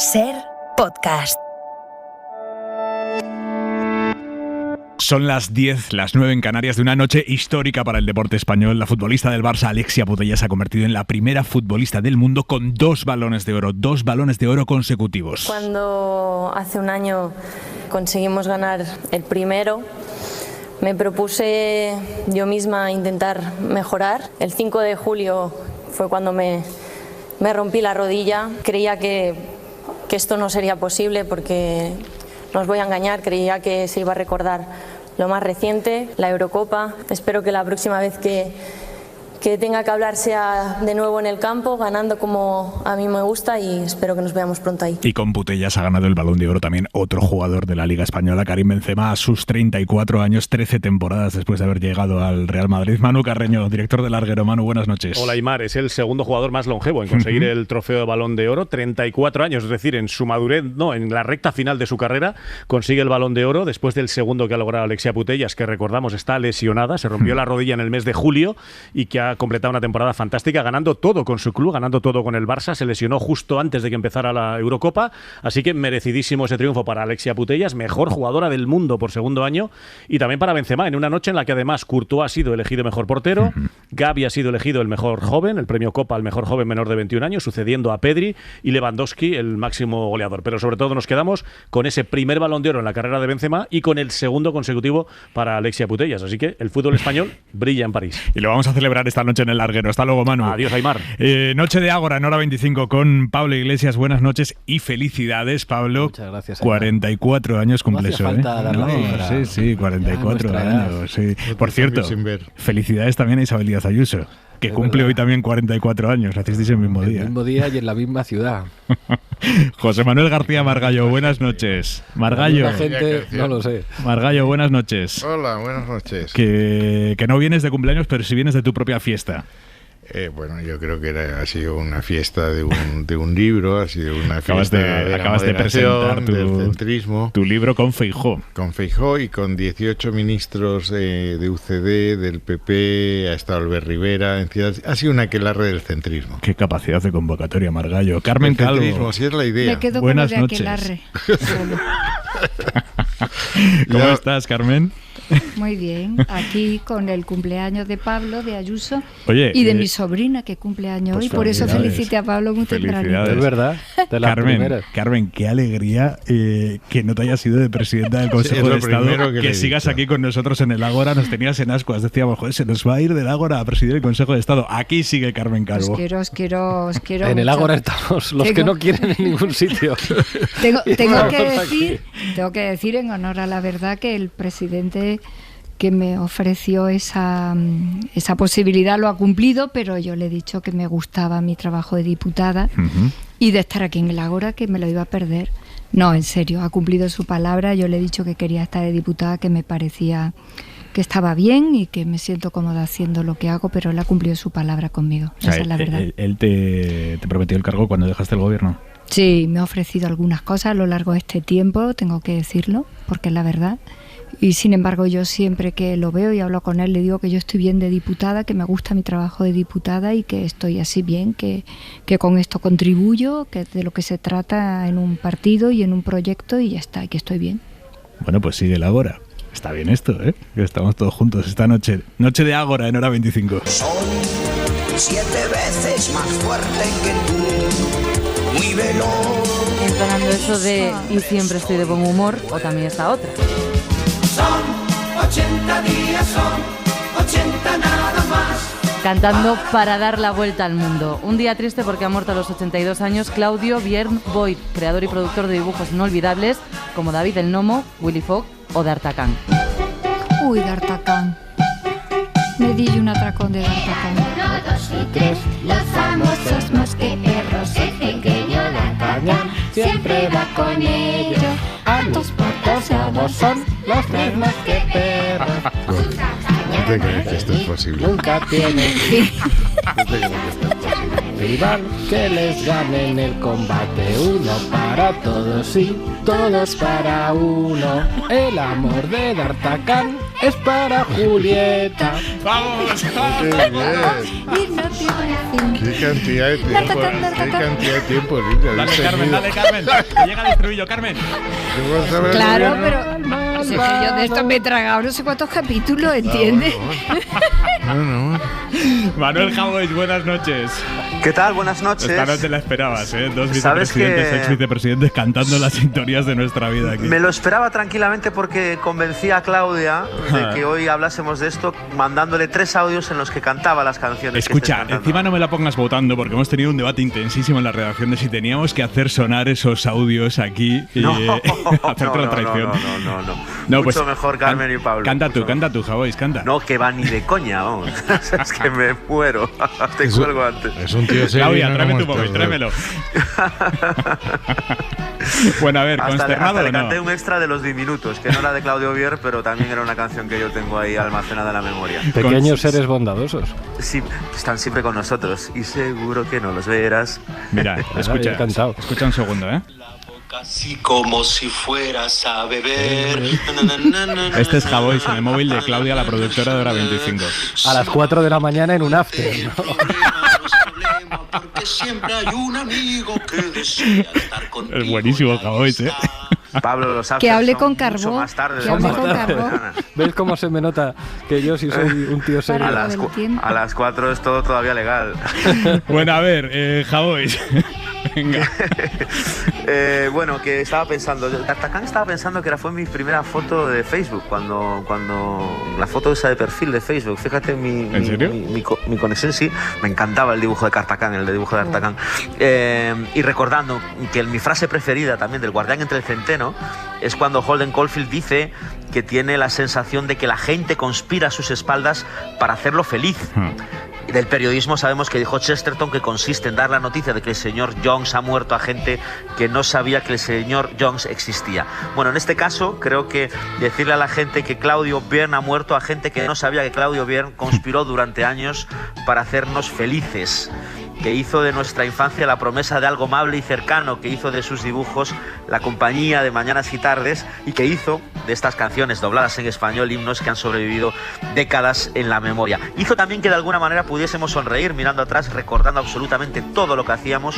SER Podcast. Son las 10, las 9 en Canarias, de una noche histórica para el deporte español. La futbolista del Barça, Alexia Putellas, se ha convertido en la primera futbolista del mundo con 2 balones de oro consecutivos. Cuando hace un año conseguimos ganar el primero, me propuse yo misma intentar mejorar. El 5 de julio fue cuando me rompí la rodilla. Creía que esto no sería posible porque, no os voy a engañar, creía que se iba a recordar lo más reciente, la Eurocopa. Espero que la próxima vez que tenga que hablar sea de nuevo en el campo, ganando como a mí me gusta, y espero que nos veamos pronto ahí. Y con Putellas ha ganado el Balón de Oro también otro jugador de la Liga Española, Karim Benzema, a sus 34 años, 13 temporadas después de haber llegado al Real Madrid. Manu Carreño, director del Larguero. Manu, buenas noches. Hola, Aimar. Es el segundo jugador más longevo en conseguir el trofeo de Balón de Oro. 34 años, es decir, en su madurez, en la recta final de su carrera, consigue el Balón de Oro después del segundo que ha logrado Alexia Putellas, que recordamos está lesionada, se rompió la rodilla en el mes de julio y que ha completado una temporada fantástica, ganando todo con su club, ganando todo con el Barça. Se lesionó justo antes de que empezara la Eurocopa, así que merecidísimo ese triunfo para Alexia Putellas, mejor jugadora del mundo por segundo año, y también para Benzema, en una noche en la que además Courtois ha sido elegido mejor portero, Gavi ha sido elegido el mejor joven, el premio Copa al mejor joven menor de 21 años, sucediendo a Pedri, y Lewandowski el máximo goleador. Pero sobre todo nos quedamos con ese primer Balón de Oro en la carrera de Benzema y con el segundo consecutivo para Alexia Putellas, así que el fútbol español brilla en París. Y lo vamos a celebrar esta noche en el Larguero. Hasta luego, Manu. Adiós, Aimar. Noche de Ágora en hora 25 con Pablo Iglesias. Buenas noches y felicidades, Pablo. Muchas gracias, Aimar. 44 años cumple eso, ¿eh? Sí, 44 años. Sí. Por cierto, felicidades también a Isabel Díaz Ayuso, que es cumple hoy también 44 años. Nacisteis el mismo día. El mismo día y en la misma ciudad. José Manuel García Margallo, buenas noches. Margallo. La gente, no lo sé. Margallo, buenas noches. Hola, buenas noches. Que no vienes de cumpleaños, pero sí vienes de tu propia fiesta. Bueno, yo creo que ha sido una fiesta de un libro, ha sido una fiesta acabas de presentar del centrismo. Tu libro con Feijóo. Con Feijóo y con 18 ministros de UCD, del PP, ha estado Albert Rivera. Ha sido una aquelarre del centrismo. Qué capacidad de convocatoria, Margallo. Carmen Calvo. Centrismo, si es la idea. Me quedo buenas con lo de noches. aquelarre. ¿Cómo estás, Carmen? Muy bien, aquí con el cumpleaños de Pablo, de Ayuso. Oye, y de mi sobrina que cumple años hoy, por eso felicité a Pablo muy temprano. Es verdad, de las primeras. Carmen, qué alegría que no te hayas ido de presidenta del Consejo de Estado, que sigas aquí con nosotros en el Ágora. Nos tenías en ascuas, decíamos, joder, se nos va a ir del Ágora a presidir el Consejo de Estado. Aquí sigue Carmen Calvo. Os quiero en el Ágora estamos los que no quieren en ningún sitio. Tengo que decir en honor a la verdad que el presidente que me ofreció esa posibilidad lo ha cumplido, pero yo le he dicho que me gustaba mi trabajo de diputada y de estar aquí en el Ágora, que me lo iba a perder. No, en serio, ha cumplido su palabra. Yo le he dicho que quería estar de diputada, que me parecía que estaba bien y que me siento cómoda haciendo lo que hago, pero él ha cumplido su palabra conmigo. O sea, esa es la verdad. ¿Él te prometió el cargo cuando dejaste el gobierno? Sí, me ha ofrecido algunas cosas a lo largo de este tiempo, tengo que decirlo, porque es la verdad. Y sin embargo, yo siempre que lo veo y hablo con él, le digo que yo estoy bien de diputada, que me gusta mi trabajo de diputada y que estoy así bien, que con esto contribuyo, que de lo que se trata en un partido y en un proyecto, y ya está, y que estoy bien. Bueno, pues sigue el Ágora. Está bien esto, ¿eh? Que estamos todos juntos esta noche. Noche de Ágora en hora 25. Soy 7 veces más fuerte que tú, muy veloz. Entonando eso de y siempre estoy de buen humor, o también esta otra. Son 80 días, son 80 nada más. Cantando para dar la vuelta al mundo. Un día triste porque ha muerto a los 82 años Claudio Björn Voigt, creador y productor de dibujos inolvidables como David el Nomo, Willy Fogg o D'Artagnan. Uy, D'Artagnan. Me di un atracón de D'Artagnan. 1, 2 y 3, los famosos mosqueteros. El pequeño D'Artagnan siempre va con ellos. A tus portaseados son los 3 mosqueteros. ¿No te crees que esto es posible? Nunca tiene. ¿No te crees que esto es posible? rival que les gane en el combate. Uno para todos y todos para uno. El amor de D'Artagnan es para Julieta. ¡Vamos! ¡Qué bien! ¡Qué cantidad de tiempo! ¡Qué cantidad de tiempo, Lidia! Dale, Carmen, dale, Carmen. Que llega el estribillo, Carmen. Claro, pero si es que yo de esto me he tragado no sé cuántos capítulos, ¿entiendes? No. Manuel Javois, buenas noches. ¿Qué tal? Buenas noches. Esta no te la esperabas, ¿eh? Dos ¿Sabes vicepresidentes, ex vicepresidentes cantando las sintonías de nuestra vida aquí. Me lo esperaba tranquilamente porque convencí a Claudia de que hoy hablásemos de esto mandándole 3 audios en los que cantaba las canciones. Escucha, encima no me la pongas votando porque hemos tenido un debate intensísimo en la redacción de si teníamos que hacer sonar esos audios aquí y hacerte la traición. No, mucho mejor Carmen y Pablo. Canta tú, Javois, canta. No, que va ni de coña, vamos. Es que me muero. Te cuelgo antes. Es un tío serio. Claudia, tráeme tu móvil, tráemelo. Bueno, a ver, ¿consternado hasta o le no? canté un extra de los diminutos, que no era de Claudio Vier, pero también era una canción que yo tengo ahí almacenada en la memoria. Pequeños seres bondadosos. Sí, están siempre con nosotros y seguro que no los verás. Mira, escucha un segundo, ¿eh? Casi como si fueras a beber. Este es Javois en el móvil de Claudia, la productora de Hora 25. A las 4 de la mañana en un after, ¿no? Porque siempre hay un amigo que desea estar contigo. Es buenísimo Javois, ¿eh? Pablo, los que hable con carbón. Más tarde, que hable con carbón. ¿Ves cómo se me nota que yo sí soy un tío serio? A las 4 es todo todavía legal. Bueno, a ver, Javois. Venga. Bueno, que estaba pensando, D'Artagnan estaba pensando que fue mi primera foto de Facebook, cuando la foto esa de perfil de Facebook, fíjate ¿En serio? mi conexión, sí, me encantaba el dibujo de D'Artagnan, el de dibujo de D'Artagnan. Y recordando que mi frase preferida también del Guardián entre el Centeno es cuando Holden Caulfield dice que tiene la sensación de que la gente conspira a sus espaldas para hacerlo feliz. Del periodismo sabemos que dijo Chesterton que consiste en dar la noticia de que el señor Jones ha muerto a gente que no sabía que el señor Jones existía. Bueno, en este caso creo que decirle a la gente que Claudio Vierne ha muerto a gente que no sabía que Claudio Vierne conspiró durante años para hacernos felices, que hizo de nuestra infancia la promesa de algo amable y cercano, que hizo de sus dibujos la compañía de mañanas y tardes y que hizo de estas canciones dobladas en español himnos que han sobrevivido décadas en la memoria. Hizo también que de alguna manera pudiésemos sonreír mirando atrás, recordando absolutamente todo lo que hacíamos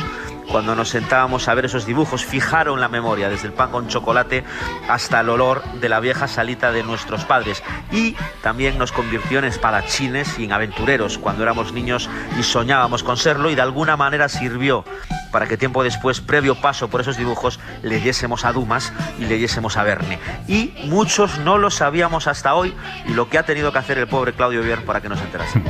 cuando nos sentábamos a ver esos dibujos. Fijaron la memoria desde el pan con chocolate hasta el olor de la vieja salita de nuestros padres, y también nos convirtió en espadachines y en aventureros cuando éramos niños y soñábamos con serlo, y de alguna manera sirvió para que tiempo después, previo paso por esos dibujos, leyésemos a Dumas y leyésemos a Verne. Y muchos no lo sabíamos hasta hoy, y lo que ha tenido que hacer el pobre Claudio Vierne para que nos enterase.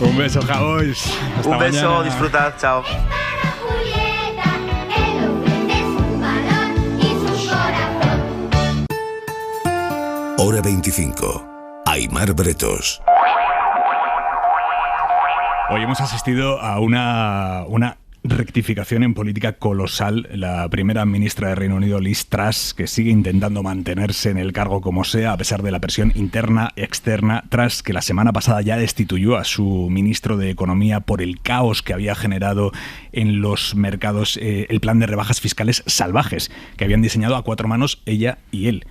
Un beso, Javois. Hasta un beso, mañana. disfrutad, chao. Hora 25. Aimar Bretos. Hoy hemos asistido a una rectificación en política colosal. La primera ministra de Reino Unido, Liz Truss, que sigue intentando mantenerse en el cargo como sea, a pesar de la presión interna y externa. Truss, que la semana pasada ya destituyó a su ministro de Economía por el caos que había generado en los mercados el plan de rebajas fiscales salvajes que habían diseñado a 4 manos ella y él.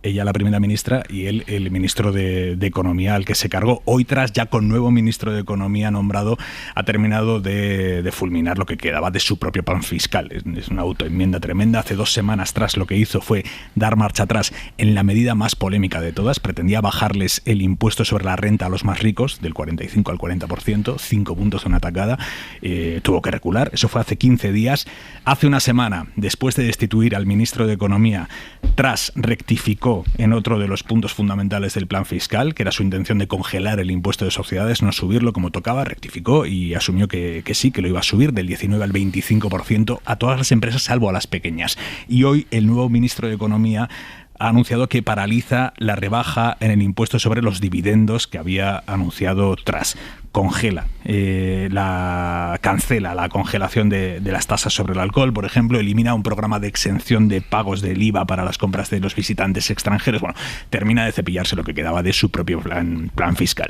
Ella, la primera ministra, y él, el ministro de Economía, al que se cargó. Hoy, Truss, ya con nuevo ministro de Economía nombrado, ha terminado de fulminar lo que quedaba de su propio plan fiscal. Es una autoenmienda tremenda. Hace 2 semanas, Truss lo que hizo fue dar marcha atrás en la medida más polémica de todas. Pretendía bajarles el impuesto sobre la renta a los más ricos, del 45 al 40%, 5 puntos en una tacada. Tuvo que recular. Eso fue hace 15 días. Hace una semana, después de destituir al ministro de Economía, Truss rectificó en otro de los puntos fundamentales del plan fiscal, que era su intención de congelar el impuesto de sociedades, no subirlo como tocaba. Rectificó y asumió que sí, que lo iba a subir del 19 al 25% a todas las empresas, salvo a las pequeñas. Y hoy el nuevo ministro de Economía ha anunciado que paraliza la rebaja en el impuesto sobre los dividendos que había anunciado Truss. Cancela la congelación de las tasas sobre el alcohol, por ejemplo, elimina un programa de exención de pagos del IVA para las compras de los visitantes extranjeros. Bueno, termina de cepillarse lo que quedaba de su propio plan fiscal.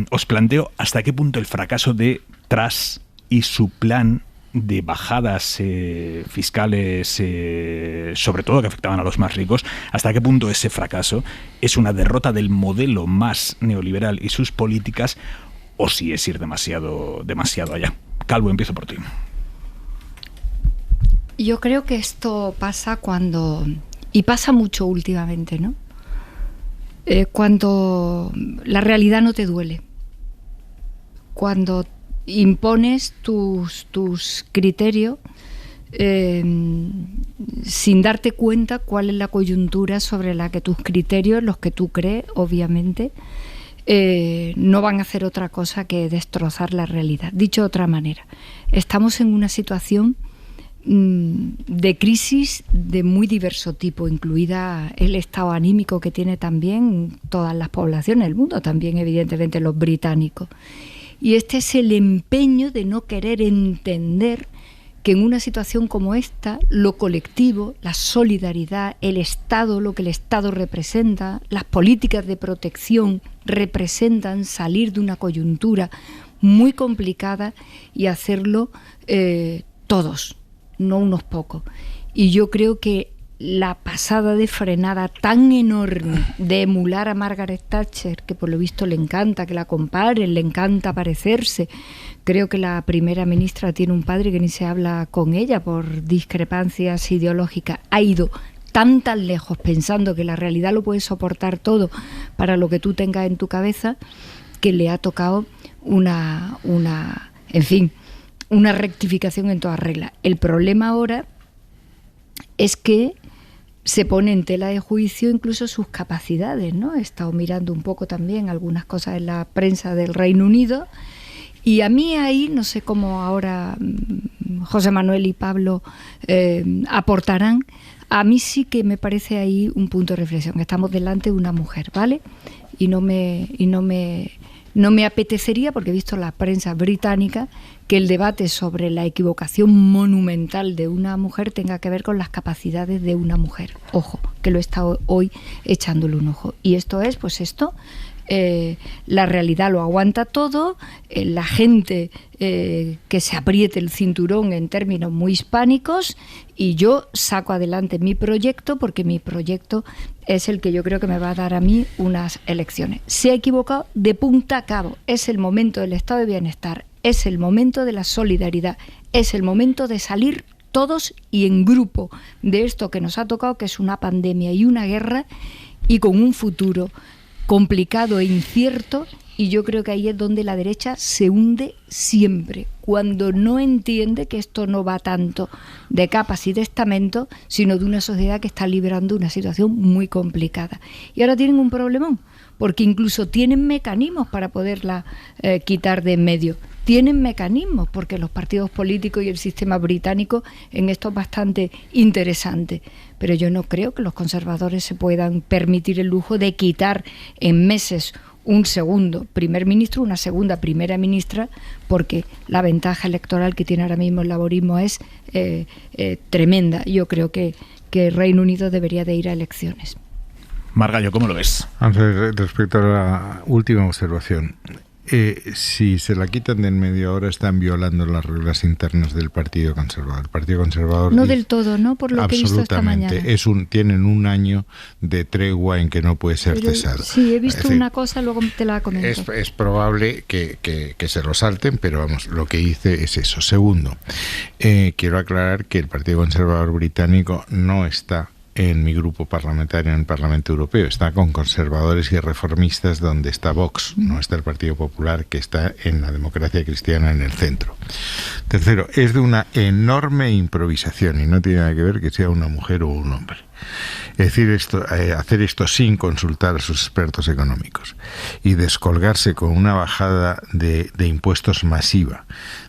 Os planteo hasta qué punto el fracaso de Truss y su plan de bajadas fiscales, sobre todo que afectaban a los más ricos, hasta qué punto ese fracaso es una derrota del modelo más neoliberal y sus políticas, o si es ir demasiado allá. Calvo, empiezo por ti. Yo creo que esto pasa cuando, y pasa mucho últimamente, ¿no? Cuando la realidad no te duele, cuando impones tus criterios sin darte cuenta cuál es la coyuntura sobre la que tus criterios, los que tú crees, obviamente, no van a hacer otra cosa que destrozar la realidad. Dicho de otra manera, estamos en una situación de crisis de muy diverso tipo, incluida el estado anímico que tiene también todas las poblaciones del mundo, también evidentemente los británicos. Y este es el empeño de no querer entender que en una situación como esta, lo colectivo, la solidaridad, el Estado, lo que el Estado representa, las políticas de protección representan salir de una coyuntura muy complicada y hacerlo todos, no unos pocos. Y yo creo que la pasada de frenada tan enorme de emular a Margaret Thatcher, que por lo visto le encanta que la comparen, le encanta parecerse. Creo que la primera ministra tiene un padre que ni se habla con ella por discrepancias ideológicas. Ha ido tan lejos pensando que la realidad lo puede soportar todo para lo que tú tengas en tu cabeza, que le ha tocado una rectificación en toda regla. El problema ahora es que se pone en tela de juicio incluso sus capacidades, ¿no? He estado mirando un poco también algunas cosas en la prensa del Reino Unido y a mí ahí, no sé cómo ahora José Manuel y Pablo aportarán, a mí sí que me parece ahí un punto de reflexión. Estamos delante de una mujer, ¿vale? Y no me apetecería, porque he visto la prensa británica, que el debate sobre la equivocación monumental de una mujer tenga que ver con las capacidades de una mujer. Ojo, que lo he estado hoy echándole un ojo. Y esto es, pues esto, la realidad lo aguanta todo, la gente que se apriete el cinturón en términos muy hispánicos, y yo saco adelante mi proyecto, porque mi proyecto es el que yo creo que me va a dar a mí unas elecciones. Se ha equivocado de punta a cabo. Es el momento del estado de bienestar, es el momento de la solidaridad, es el momento de salir todos y en grupo de esto que nos ha tocado, que es una pandemia y una guerra, y con un futuro complicado e incierto. Y yo creo que ahí es donde la derecha se hunde siempre, cuando no entiende que esto no va tanto de capas y de estamentos, sino de una sociedad que está librando una situación muy complicada. Y ahora tienen un problemón, porque incluso tienen mecanismos para poderla quitar de en medio. Tienen mecanismos, porque los partidos políticos y el sistema británico en esto es bastante interesante. Pero yo no creo que los conservadores se puedan permitir el lujo de quitar en meses un segundo primer ministro, una segunda primera ministra, porque la ventaja electoral que tiene ahora mismo el laborismo es tremenda. Yo creo que el Reino Unido debería de ir a elecciones. Margallo, ¿cómo lo ves? Respecto a la última observación, si se la quitan de en medio ahora están violando las reglas internas del Partido Conservador. El Partido Conservador no del todo, ¿no? Por lo que he visto esta mañana. Tienen un año de tregua en que no puede ser cesado. Sí, he visto una cosa, luego te la comento. Es probable que se lo salten, pero vamos, lo que hice es eso. Segundo, quiero aclarar que el Partido Conservador británico no está en mi grupo parlamentario en el Parlamento Europeo, está con conservadores y reformistas, donde está Vox, no está el Partido Popular, que está en la democracia cristiana en el centro. Tercero, es de una enorme improvisación y no tiene nada que ver que sea una mujer o un hombre. Es decir, hacer esto sin consultar a sus expertos económicos y descolgarse con una bajada de impuestos masiva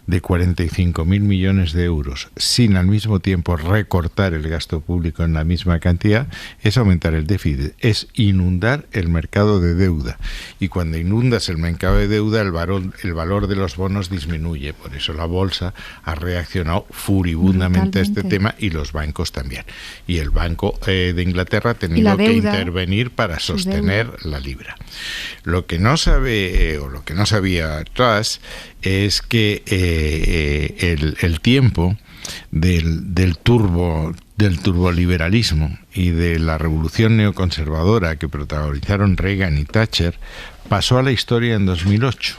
de 45.000 millones de euros sin al mismo tiempo recortar el gasto público en la misma cantidad, es aumentar el déficit, es inundar el mercado de deuda. Y cuando inundas el mercado de deuda, el valor de los bonos disminuye. Por eso la bolsa ha reaccionado furibundamente a este tema y los bancos también. Y el Banco de Inglaterra ha tenido que intervenir para sostener la libra. Lo que no sabe o lo que no sabía Truss es que el tiempo del turboliberalismo y de la revolución neoconservadora que protagonizaron Reagan y Thatcher pasó a la historia en 2008.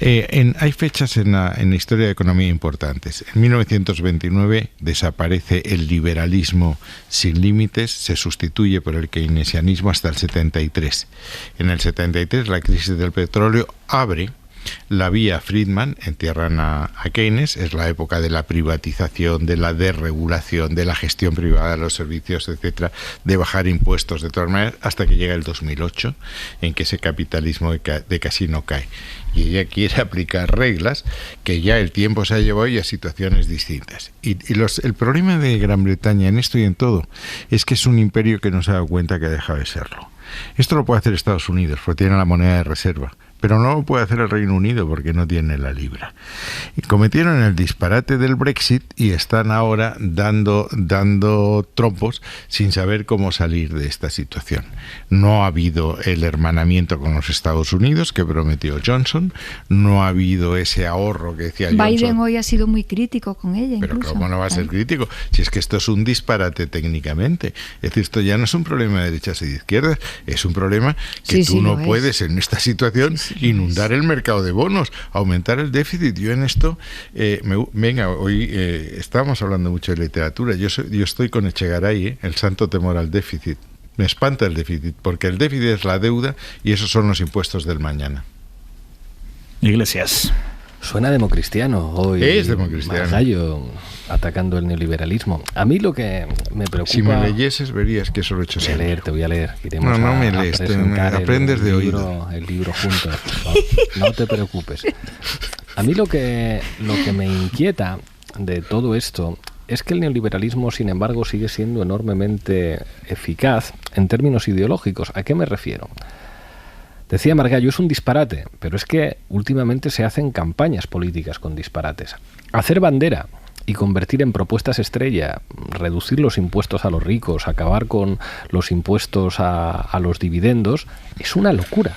Hay fechas en la historia de economía importantes. En 1929 desaparece el liberalismo sin límites, se sustituye por el keynesianismo hasta el 73. En el 73 la crisis del petróleo abre la vía Friedman, entierran a Keynes, es la época de la privatización, de la desregulación, de la gestión privada de los servicios, etcétera, de bajar impuestos de todas maneras, hasta que llega el 2008, en que ese capitalismo de casino cae. Y ella quiere aplicar reglas que ya el tiempo se ha llevado y a situaciones distintas. El problema de Gran Bretaña en esto y en todo es que es un imperio que no se ha dado cuenta que ha dejado de serlo. Esto lo puede hacer Estados Unidos, porque tiene la moneda de reserva, pero no lo puede hacer el Reino Unido porque no tiene la libra. Y cometieron el disparate del Brexit y están ahora dando trompos sin saber cómo salir de esta situación. No ha habido el hermanamiento con los Estados Unidos que prometió Johnson, no ha habido ese ahorro que decía Johnson. Biden hoy ha sido muy crítico con ella. Pero incluso. ¿cómo no va a ser crítico? Si es que esto es un disparate técnicamente. Es decir, esto ya no es un problema de derechas y de izquierdas, es un problema que tú no puedes en esta situación inundar el mercado de bonos, aumentar el déficit. Yo en esto, hoy estábamos hablando mucho de literatura, yo estoy con Echegaray, el santo temor al déficit. Me espanta el déficit, porque el déficit es la deuda y esos son los impuestos del mañana. Iglesias. Suena democristiano hoy. Es democristiano. Margallo atacando el neoliberalismo. A mí lo que me preocupa... Si me leyeses verías que eso lo he hecho siempre. Te voy a leer. Iremos no me lees, aprendes de oído. El libro juntos. No te preocupes. A mí lo que me inquieta de todo esto es que el neoliberalismo, sin embargo, sigue siendo enormemente eficaz en términos ideológicos. ¿A qué me refiero? Decía Margallo, es un disparate, pero es que últimamente se hacen campañas políticas con disparates. Hacer bandera y convertir en propuestas estrella, reducir los impuestos a los ricos, acabar con los impuestos a los dividendos, es una locura.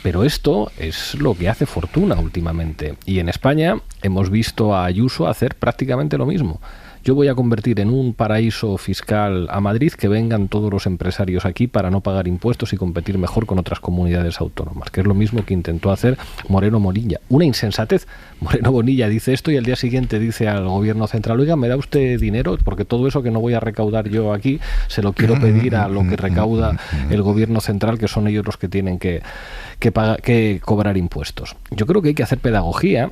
Pero esto es lo que hace fortuna últimamente. Y en España hemos visto a Ayuso hacer prácticamente lo mismo. Yo voy a convertir en un paraíso fiscal a Madrid, que vengan todos los empresarios aquí para no pagar impuestos y competir mejor con otras comunidades autónomas, que es lo mismo que intentó hacer Moreno Bonilla. Una insensatez. Moreno Bonilla dice esto y al día siguiente dice al gobierno central, oiga, ¿me da usted dinero? Porque todo eso que no voy a recaudar yo aquí se lo quiero pedir a lo que recauda el gobierno central, que son ellos los que tienen que cobrar impuestos. Yo creo que hay que hacer pedagogía.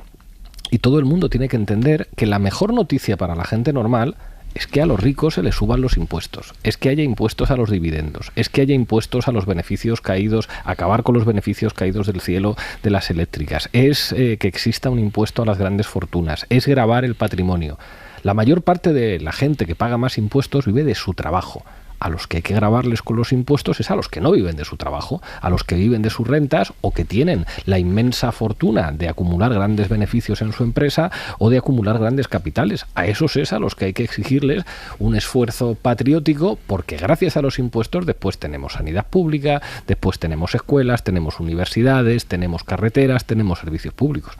Y todo el mundo tiene que entender que la mejor noticia para la gente normal es que a los ricos se les suban los impuestos, es que haya impuestos a los dividendos, es que haya impuestos a los beneficios caídos, acabar con los beneficios caídos del cielo de las eléctricas, es que exista un impuesto a las grandes fortunas, es gravar el patrimonio. La mayor parte de la gente que paga más impuestos vive de su trabajo. A los que hay que gravarles con los impuestos es a los que no viven de su trabajo, a los que viven de sus rentas o que tienen la inmensa fortuna de acumular grandes beneficios en su empresa o de acumular grandes capitales. A esos es a los que hay que exigirles un esfuerzo patriótico, porque gracias a los impuestos después tenemos sanidad pública, después tenemos escuelas, tenemos universidades, tenemos carreteras, tenemos servicios públicos.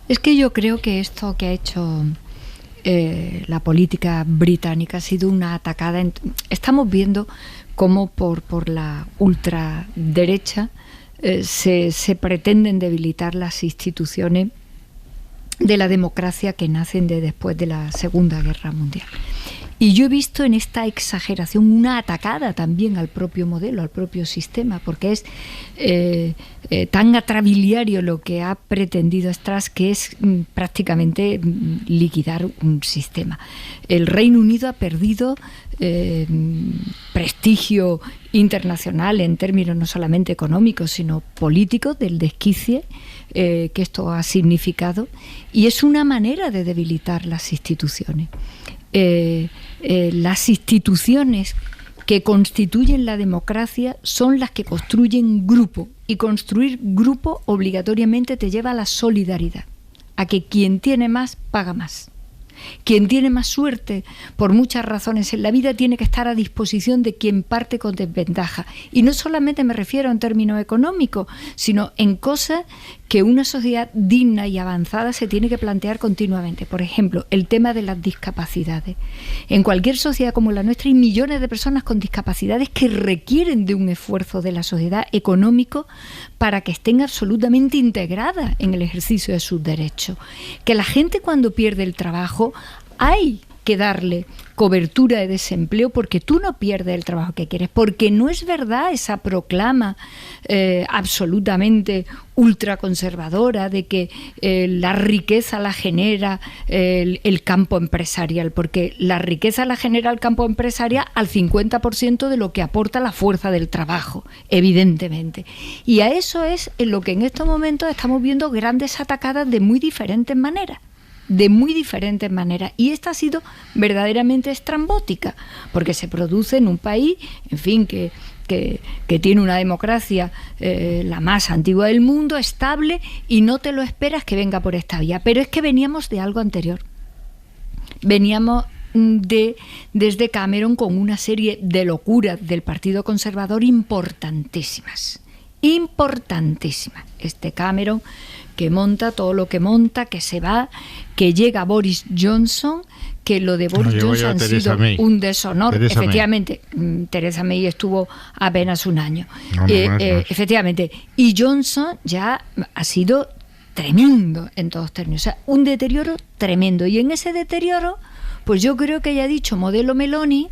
Es que yo creo que esto que ha hecho la política británica ha sido una atacada. Estamos viendo cómo por la ultraderecha se pretenden debilitar las instituciones de la democracia que nacen después de la Segunda Guerra Mundial. Y yo he visto en esta exageración una atacada también al propio modelo, al propio sistema, porque es tan atrabiliario lo que ha pretendido Strass, que es prácticamente liquidar un sistema. El Reino Unido ha perdido prestigio internacional en términos no solamente económicos, sino políticos, del desquicie que esto ha significado, y es una manera de debilitar las instituciones. Las instituciones que constituyen la democracia son las que construyen grupo, y construir grupo obligatoriamente te lleva a la solidaridad, a que quien tiene más paga más. Quien tiene más suerte, por muchas razones en la vida, tiene que estar a disposición de quien parte con desventaja. Y no solamente me refiero en términos económicos, sino en cosas que una sociedad digna y avanzada se tiene que plantear continuamente. Por ejemplo, el tema de las discapacidades. En cualquier sociedad como la nuestra hay millones de personas con discapacidades que requieren de un esfuerzo de la sociedad económico para que estén absolutamente integradas en el ejercicio de sus derechos. Que la gente, cuando pierde el trabajo, hay que darle cobertura de desempleo, porque tú no pierdes el trabajo que quieres, porque no es verdad esa proclama absolutamente ultraconservadora de que la riqueza la genera el campo empresarial, porque la riqueza la genera el campo empresarial al 50% de lo que aporta la fuerza del trabajo, evidentemente. Y a eso es en lo que en estos momentos estamos viendo grandes atacadas de muy diferentes maneras. Y esta ha sido verdaderamente estrambótica, porque se produce en un país, en fin, que tiene una democracia la más antigua del mundo, estable, y no te lo esperas que venga por esta vía. Pero es que veníamos de algo anterior. Veníamos desde Cameron con una serie de locuras del Partido Conservador importantísimas. Este Cameron, que monta todo lo que monta, que se va, que llega Boris Johnson, que lo de Boris Johnson ha sido un deshonor. Efectivamente, Theresa May estuvo apenas un año. Efectivamente. Y Johnson ya ha sido tremendo en todos términos. O sea, un deterioro tremendo. Y en ese deterioro, pues yo creo que ella ha dicho, modelo Meloni,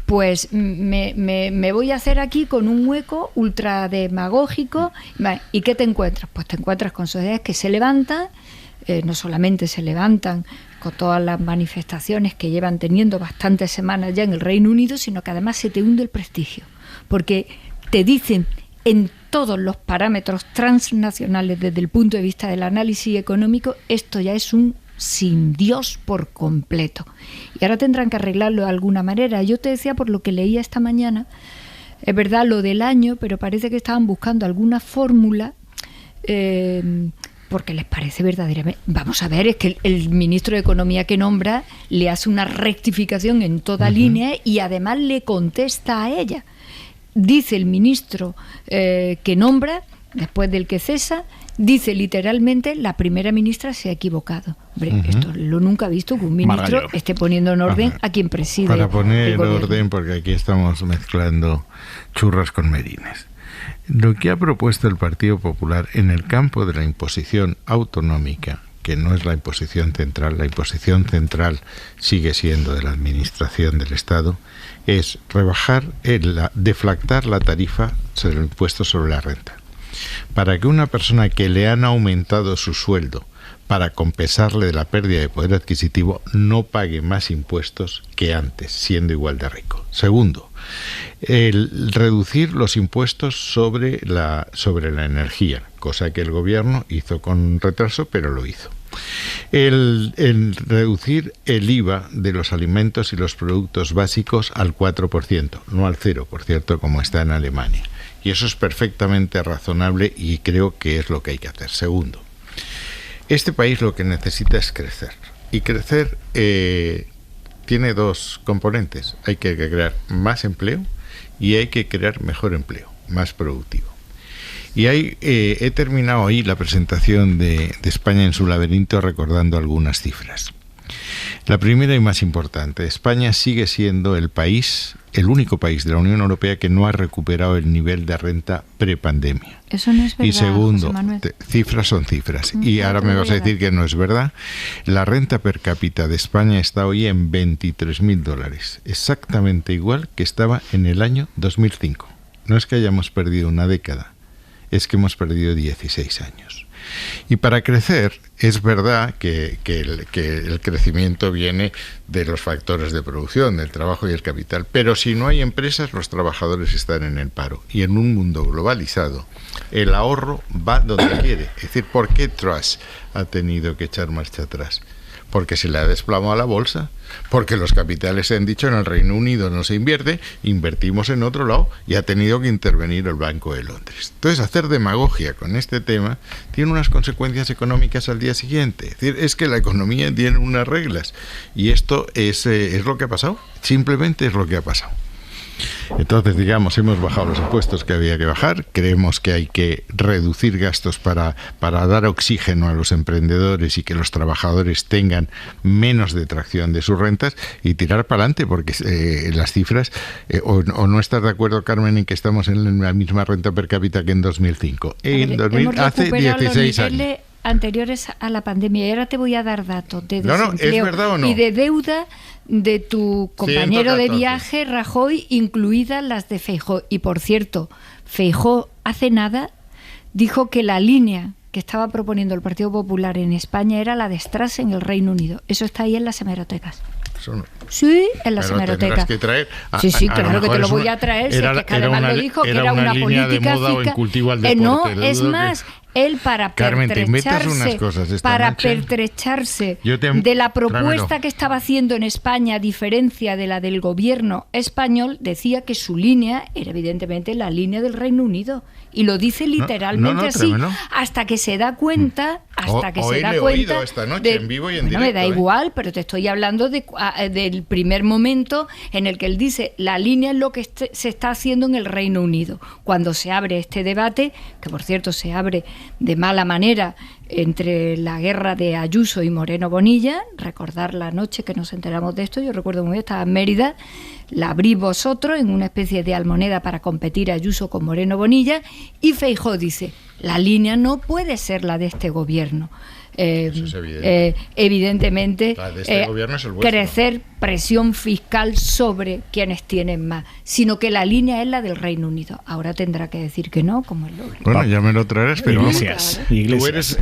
pues me voy a hacer aquí con un hueco ultra demagógico. ¿Y qué te encuentras? Pues te encuentras con sociedades que se levantan, no solamente se levantan con todas las manifestaciones que llevan teniendo bastantes semanas ya en el Reino Unido, sino que además se te hunde el prestigio, porque te dicen en todos los parámetros transnacionales, desde el punto de vista del análisis económico, esto ya es un sin Dios por completo. Y ahora tendrán que arreglarlo de alguna manera. Yo te decía, por lo que leía esta mañana, es verdad lo del año, pero parece que estaban buscando alguna fórmula porque les parece verdaderamente... Vamos a ver, es que el ministro de Economía que nombra le hace una rectificación en toda línea y además le contesta a ella. Dice el ministro que nombra, después del que cesa, dice literalmente: la primera ministra se ha equivocado. Hombre, esto lo nunca he visto, que un ministro esté poniendo en orden a quien preside. Para poner en orden, porque aquí estamos mezclando churras con merinas. Lo que ha propuesto el Partido Popular en el campo de la imposición autonómica, que no es la imposición central sigue siendo de la Administración del Estado, es rebajar, deflactar la tarifa sobre el impuesto sobre la renta. Para que una persona que le han aumentado su sueldo para compensarle de la pérdida de poder adquisitivo no pague más impuestos que antes, siendo igual de rico. Segundo, el reducir los impuestos sobre la energía, cosa que el gobierno hizo con retraso, pero lo hizo. El reducir el IVA de los alimentos y los productos básicos al 4%, no al 0%, por cierto, como está en Alemania. Y eso es perfectamente razonable y creo que es lo que hay que hacer. Segundo, este país lo que necesita es crecer. Y crecer tiene dos componentes. Hay que crear más empleo y hay que crear mejor empleo, más productivo. Y he terminado hoy la presentación de España en su laberinto recordando algunas cifras. La primera y más importante, España sigue siendo el único país de la Unión Europea que no ha recuperado el nivel de renta prepandemia. Eso no es verdad. Y segundo, José Manuel. cifras son cifras. Y ahora me vas a decir que no es verdad. La renta per cápita de España está hoy en $23.000, exactamente igual que estaba en el año 2005. No es que hayamos perdido una década, es que hemos perdido 16 años. Y para crecer, es verdad que el crecimiento viene de los factores de producción, del trabajo y el capital, pero si no hay empresas, los trabajadores están en el paro. Y en un mundo globalizado, el ahorro va donde quiere. Es decir, ¿por qué Truss ha tenido que echar marcha atrás? Porque se le ha desplomado la bolsa, porque los capitales se han dicho en el Reino Unido no se invierte, invertimos en otro lado y ha tenido que intervenir el Banco de Londres. Entonces, hacer demagogia con este tema tiene unas consecuencias económicas al día siguiente. Es decir, es que la economía tiene unas reglas y esto es lo que ha pasado, simplemente es lo que ha pasado. Entonces, digamos, hemos bajado los impuestos que había que bajar, creemos que hay que reducir gastos para dar oxígeno a los emprendedores y que los trabajadores tengan menos detracción de sus rentas y tirar para adelante, porque las cifras, o no estás de acuerdo, Carmen, en que estamos en la misma renta per cápita que en 2005. Hace 16 años. Anteriores a la pandemia. Y ahora te voy a dar datos de desempleo ¿es verdad o no? y de deuda de tu compañero de viaje, Rajoy, incluidas las de Feijóo. Y por cierto, Feijóo hace nada dijo que la línea que estaba proponiendo el Partido Popular en España era la de Strass en el Reino Unido. Eso está ahí en las hemerotecas. No. Sí, en las hemerotecas. Que traer. Sí, claro que te lo voy a traer. Si es que además lo dijo, que era una política fiscal. No, es más, él para pertrecharse de la propuesta que estaba haciendo en España, a diferencia de la del gobierno español, decía que su línea era evidentemente la línea del Reino Unido. Y lo dice literalmente así, hasta que se da cuenta, esta noche en vivo y en directo. Me da igual, pero te estoy hablando del primer momento en el que él dice la línea es lo que se está haciendo en el Reino Unido. Cuando se abre este debate, que por cierto se abre de mala manera entre la guerra de Ayuso y Moreno Bonilla, recordar la noche que nos enteramos de esto, yo recuerdo muy bien, estaba en Mérida, la abrí vosotros en una especie de almoneda para competir Ayuso con Moreno Bonilla, y Feijóo dice, la línea no puede ser la de este gobierno. Eso es evidente. Evidentemente, la de este gobierno es el vuestro. Crecer presión fiscal sobre quienes tienen más, sino que la línea es la del Reino Unido. Ahora tendrá que decir que no, como es lógico. Bueno, ya me lo traerás, pero Iglesias. Tú eres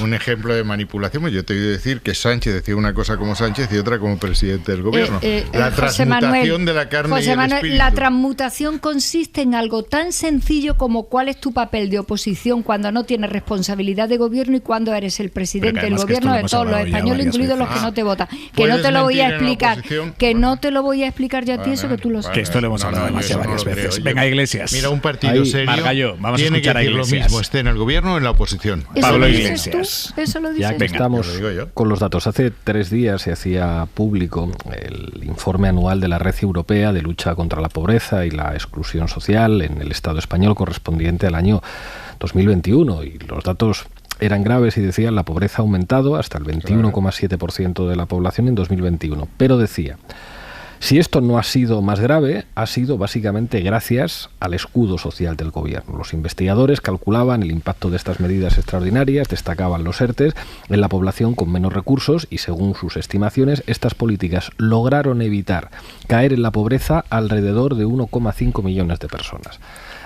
un ejemplo de manipulación. Yo te he oído decir que Sánchez decía una cosa como Sánchez y otra como presidente del gobierno. La transmutación de la carne y el espíritu. La transmutación consiste en algo tan sencillo como cuál es tu papel de oposición cuando no tienes responsabilidad de gobierno y cuando eres el presidente del gobierno de todos los españoles, incluidos los que no te votan. Que no te lo voy a explicar. Que no te lo voy a explicar yo a ti, eso que tú lo sabes. Que esto lo hemos hablado demasiado varias veces. Venga, Iglesias. Mira, un partido serio Margallo, vamos tiene a escuchar que decir a lo Iglesias. mismo, esté en el gobierno o en la oposición. Pablo Iglesias. Eso lo dices. Ya que estamos con los datos, hace 3 días se hacía público el informe anual de la Red Europea de Lucha contra la Pobreza y la Exclusión Social en el Estado español correspondiente al año 2021, y los datos eran graves y decían la pobreza ha aumentado hasta el 21,7% de la población en 2021. Pero decía, si esto no ha sido más grave, ha sido básicamente gracias al escudo social del gobierno. Los investigadores calculaban el impacto de estas medidas extraordinarias, destacaban los ERTEs en la población con menos recursos y, según sus estimaciones, estas políticas lograron evitar caer en la pobreza alrededor de 1,5 millones de personas.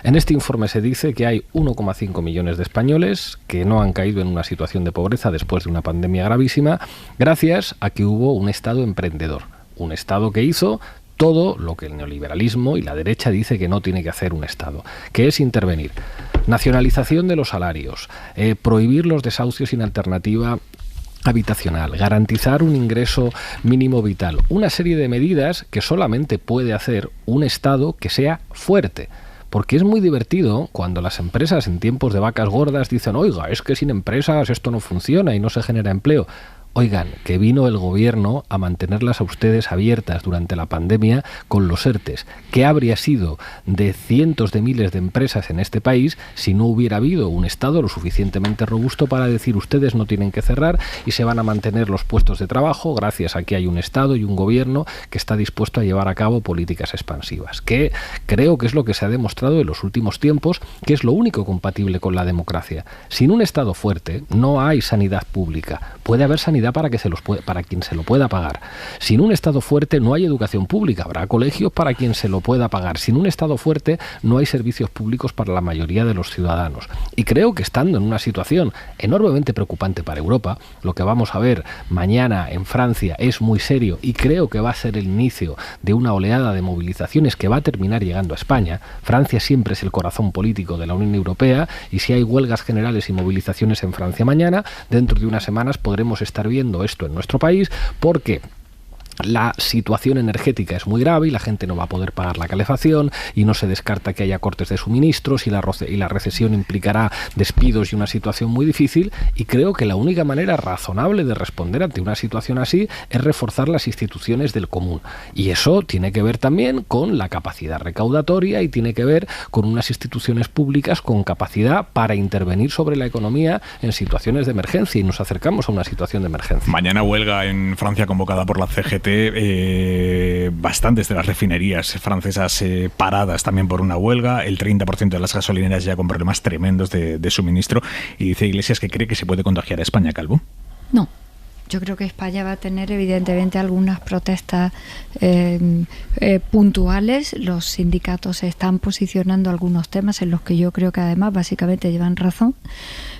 En este informe se dice que hay 1,5 millones de españoles que no han caído en una situación de pobreza después de una pandemia gravísima, gracias a que hubo un Estado emprendedor. Un Estado que hizo todo lo que el neoliberalismo y la derecha dice que no tiene que hacer un Estado, que es intervenir. Nacionalización de los salarios, prohibir los desahucios sin alternativa habitacional, garantizar un ingreso mínimo vital, una serie de medidas que solamente puede hacer un Estado que sea fuerte. Porque es muy divertido cuando las empresas en tiempos de vacas gordas dicen, oiga, es que sin empresas esto no funciona y no se genera empleo. Oigan, que vino el gobierno a mantenerlas a ustedes abiertas durante la pandemia con los ERTEs. ¿Qué habría sido de cientos de miles de empresas en este país si no hubiera habido un Estado lo suficientemente robusto para decir ustedes no tienen que cerrar y se van a mantener los puestos de trabajo gracias a que hay un Estado y un gobierno que está dispuesto a llevar a cabo políticas expansivas? Que creo que es lo que se ha demostrado en los últimos tiempos, que es lo único compatible con la democracia. Sin un Estado fuerte no hay sanidad pública. Puede haber sanidad para quien se lo pueda pagar. Sin un Estado fuerte no hay educación pública, habrá colegios para quien se lo pueda pagar. Sin un Estado fuerte no hay servicios públicos para la mayoría de los ciudadanos. Y creo que estando en una situación enormemente preocupante para Europa, lo que vamos a ver mañana en Francia es muy serio y creo que va a ser el inicio de una oleada de movilizaciones que va a terminar llegando a España. Francia siempre es el corazón político de la Unión Europea y si hay huelgas generales y movilizaciones en Francia mañana, dentro de unas semanas podremos estar viendo esto en nuestro país, porque la situación energética es muy grave y la gente no va a poder pagar la calefacción y no se descarta que haya cortes de suministros y la recesión implicará despidos y una situación muy difícil, y creo que la única manera razonable de responder ante una situación así es reforzar las instituciones del común, y eso tiene que ver también con la capacidad recaudatoria y tiene que ver con unas instituciones públicas con capacidad para intervenir sobre la economía en situaciones de emergencia, y nos acercamos a una situación de emergencia. Mañana huelga en Francia convocada por la CGT. Bastantes de las refinerías francesas paradas también por una huelga, el 30% de las gasolineras ya con problemas tremendos de suministro, y dice Iglesias que cree que se puede contagiar a España, Calvo. No. Yo creo que España va a tener evidentemente algunas protestas puntuales. Los sindicatos se están posicionando algunos temas en los que yo creo que además básicamente llevan razón.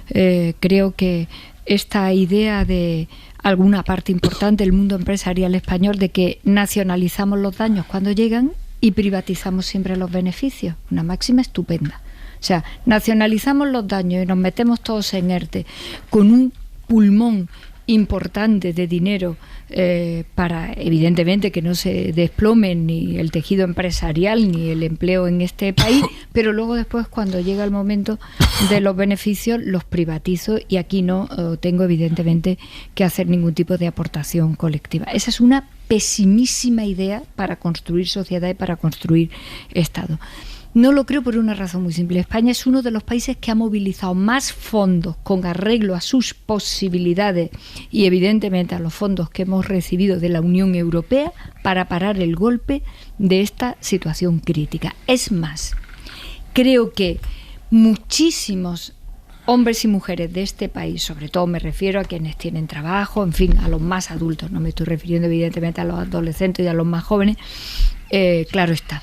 Creo que esta idea de alguna parte importante del mundo empresarial español de que nacionalizamos los daños cuando llegan y privatizamos siempre los beneficios, una máxima estupenda. O sea, nacionalizamos los daños y nos metemos todos en ERTE con un pulmón importante de dinero para, evidentemente, que no se desplome ni el tejido empresarial ni el empleo en este país, pero luego después, cuando llega el momento de los beneficios, los privatizo y aquí no tengo, evidentemente, que hacer ningún tipo de aportación colectiva. Esa es una pesimísima idea para construir sociedad y para construir Estado. No lo creo por una razón muy simple. España es uno de los países que ha movilizado más fondos con arreglo a sus posibilidades y evidentemente a los fondos que hemos recibido de la Unión Europea para parar el golpe de esta situación crítica. Es más, creo que muchísimos hombres y mujeres de este país, sobre todo me refiero a quienes tienen trabajo, en fin, a los más adultos, no me estoy refiriendo evidentemente a los adolescentes y a los más jóvenes, claro está.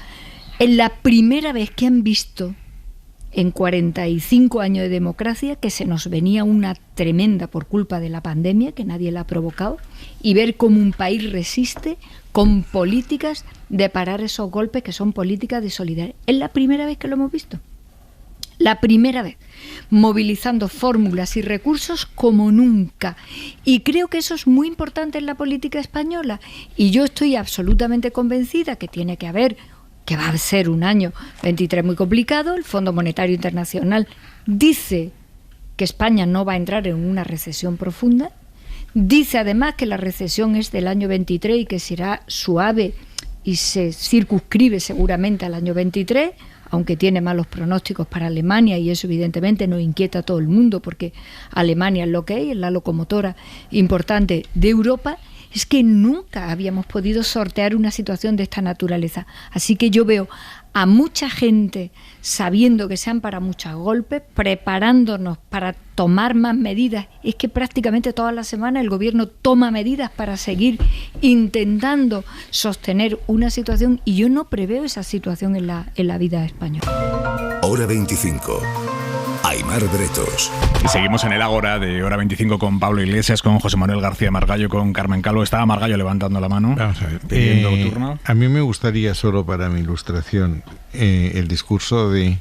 Es la primera vez que han visto en 45 años de democracia que se nos venía una tremenda por culpa de la pandemia, que nadie la ha provocado, y ver cómo un país resiste con políticas de parar esos golpes que son políticas de solidaridad. Es la primera vez que lo hemos visto. La primera vez, movilizando fórmulas y recursos como nunca. Y creo que eso es muy importante en la política española. Y yo estoy absolutamente convencida que tiene que haber, que va a ser un año 23 muy complicado. El Fondo Monetario Internacional dice que España no va a entrar en una recesión profunda. Dice además que la recesión es del año 23 y que será suave y se circunscribe seguramente al año 23, aunque tiene malos pronósticos para Alemania, y eso evidentemente nos inquieta a todo el mundo porque Alemania es lo que es la locomotora importante de Europa. Es que nunca habíamos podido sortear una situación de esta naturaleza. Así que yo veo a mucha gente sabiendo que sean para muchos golpes, preparándonos para tomar más medidas. Es que prácticamente todas las semanas el gobierno toma medidas para seguir intentando sostener una situación, y yo no preveo esa situación en la vida española. Hora 25. Aimar Bretos. Y seguimos en el Ágora de Hora 25 con Pablo Iglesias, con José Manuel García Margallo, con Carmen Calvo. Estaba Margallo levantando la mano. Vamos a ver. Pidiendo turno. A mí me gustaría, solo para mi ilustración, el discurso de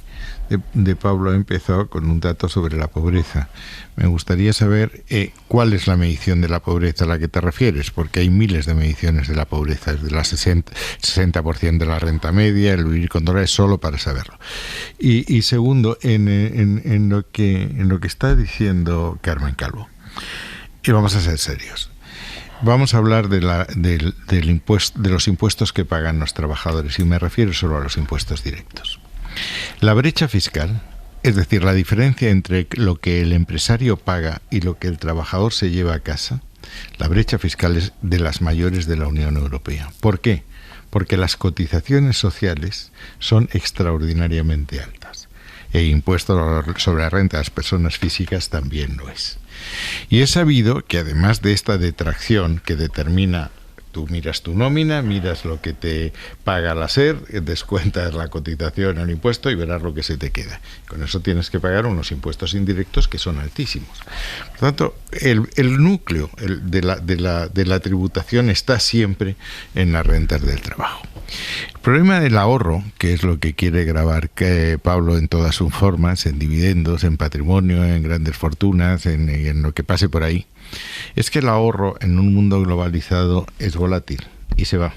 Pablo empezó con un dato sobre la pobreza. Me gustaría saber cuál es la medición de la pobreza a la que te refieres, porque hay miles de mediciones de la pobreza, desde la 60% de la renta media, el vivir con dólares, solo para saberlo. Y segundo, en lo que está diciendo Carmen Calvo, y vamos a ser serios. Vamos a hablar de los impuestos que pagan los trabajadores, y me refiero solo a los impuestos directos. La brecha fiscal, es decir, la diferencia entre lo que el empresario paga y lo que el trabajador se lleva a casa, la brecha fiscal es de las mayores de la Unión Europea. ¿Por qué? Porque las cotizaciones sociales son extraordinariamente altas. El impuesto sobre la renta de las personas físicas también lo es. Y he sabido que además de esta detracción que determina, tú miras tu nómina, miras lo que te paga la SER, descuentas la cotización al impuesto y verás lo que se te queda. Con eso tienes que pagar unos impuestos indirectos que son altísimos. Por tanto, el núcleo de la tributación está siempre en las rentas del trabajo. El problema del ahorro, que es lo que quiere grabar Pablo en todas sus formas, en dividendos, en patrimonio, en grandes fortunas, en lo que pase por ahí, es que el ahorro en un mundo globalizado es volátil y se va.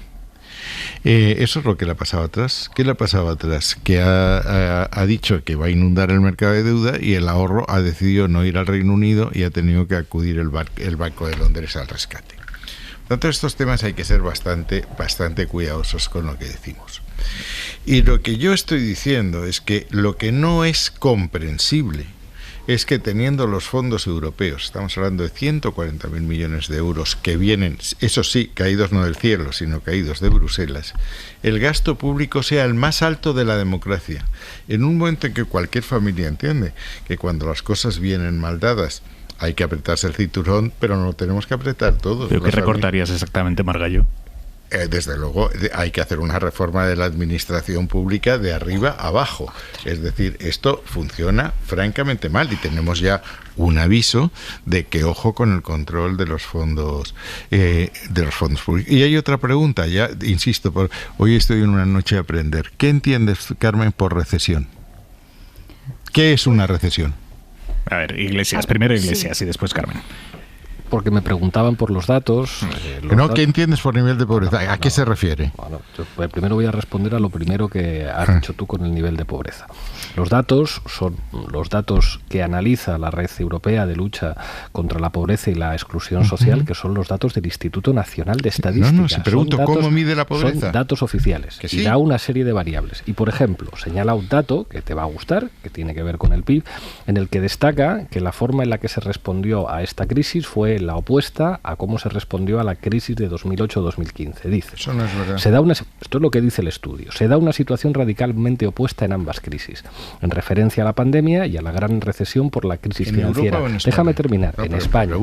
Eso es lo que le ha pasado atrás. ¿Qué le ha pasado atrás? Que ha dicho que va a inundar el mercado de deuda y el ahorro ha decidido no ir al Reino Unido y ha tenido que acudir el Banco de Londres al rescate. Por tanto, estos temas hay que ser bastante cuidadosos con lo que decimos. Y lo que yo estoy diciendo es que lo que no es comprensible es que teniendo los fondos europeos, estamos hablando de 140.000 millones de euros que vienen, eso sí, caídos no del cielo, sino caídos de Bruselas, el gasto público sea el más alto de la democracia. En un momento en que cualquier familia entiende que cuando las cosas vienen mal dadas, hay que apretarse el cinturón, pero no lo tenemos que apretar todos. ¿Pero qué recortarías exactamente, Margallo? Desde luego hay que hacer una reforma de la administración pública de arriba a abajo. Es decir, esto funciona francamente mal y tenemos ya un aviso de que ojo con el control de los fondos públicos. Y hay otra pregunta, ya insisto, hoy estoy en una noche a aprender. ¿Qué entiendes, Carmen, por recesión? ¿Qué es una recesión? A ver, Iglesias, primero Iglesias y después Carmen. Porque me preguntaban por los datos. ¿Qué entiendes por nivel de pobreza? ¿A qué se refiere? Bueno, yo primero voy a responder a lo primero que has dicho tú con el nivel de pobreza. Los datos son los datos que analiza la Red Europea de Lucha contra la Pobreza y la Exclusión Social, que son los datos del Instituto Nacional de Estadística. No, se pregunto, ¿cómo mide la pobreza? Son datos oficiales y da una serie de variables. Y, por ejemplo, señala un dato que te va a gustar, que tiene que ver con el PIB, en el que destaca que la forma en la que se respondió a esta crisis fue la opuesta a cómo se respondió a la crisis de 2008-2015. Dice, eso no es verdad. Esto es lo que dice el estudio. Se da una situación radicalmente opuesta en ambas crisis, en referencia a la pandemia y a la gran recesión por la crisis financiera. Déjame terminar. En España.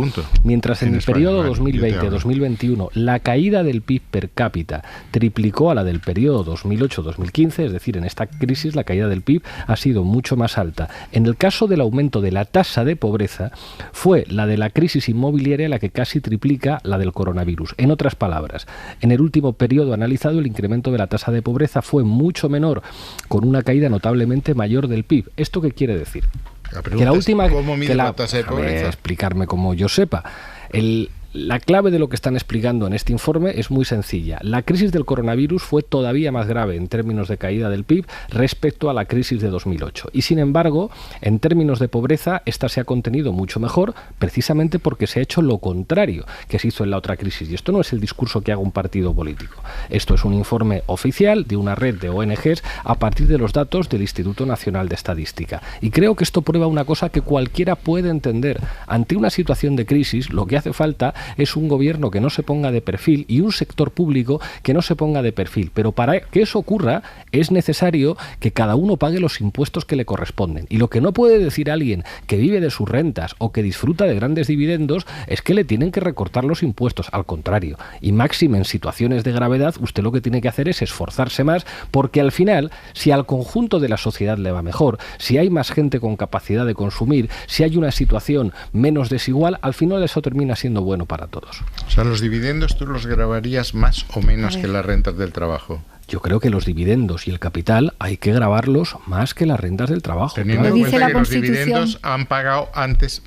Mientras en el periodo 2020-2021 la caída del PIB per cápita triplicó a la del periodo 2008-2015, es decir, en esta crisis la caída del PIB ha sido mucho más alta. En el caso del aumento de la tasa de pobreza, fue la de la crisis inmobiliaria la que casi triplica la del coronavirus. En otras palabras, en el último periodo analizado el incremento de la tasa de pobreza fue mucho menor, con una caída notablemente mayor del PIB. ¿Esto qué quiere decir? Que la última, ¿cómo mide la tasa de pobreza? Explicarme como yo sepa. La clave de lo que están explicando en este informe es muy sencilla. La crisis del coronavirus fue todavía más grave en términos de caída del PIB respecto a la crisis de 2008. Y sin embargo, en términos de pobreza, esta se ha contenido mucho mejor precisamente porque se ha hecho lo contrario que se hizo en la otra crisis. Y esto no es el discurso que haga un partido político. Esto es un informe oficial de una red de ONGs a partir de los datos del Instituto Nacional de Estadística. Y creo que esto prueba una cosa que cualquiera puede entender. Ante una situación de crisis, lo que hace falta es un gobierno que no se ponga de perfil y un sector público que no se ponga de perfil. Pero para que eso ocurra es necesario que cada uno pague los impuestos que le corresponden. Y lo que no puede decir alguien que vive de sus rentas o que disfruta de grandes dividendos es que le tienen que recortar los impuestos. Al contrario. Y máxime en situaciones de gravedad, usted lo que tiene que hacer es esforzarse más, porque al final, si al conjunto de la sociedad le va mejor, si hay más gente con capacidad de consumir, si hay una situación menos desigual, al final eso termina siendo bueno para todos. O sea, los dividendos tú los grabarías más o menos que las rentas del trabajo. Yo creo que los dividendos y el capital hay que grabarlos más que las rentas del trabajo. Teniendo en cuenta que los dividendos han pagado antes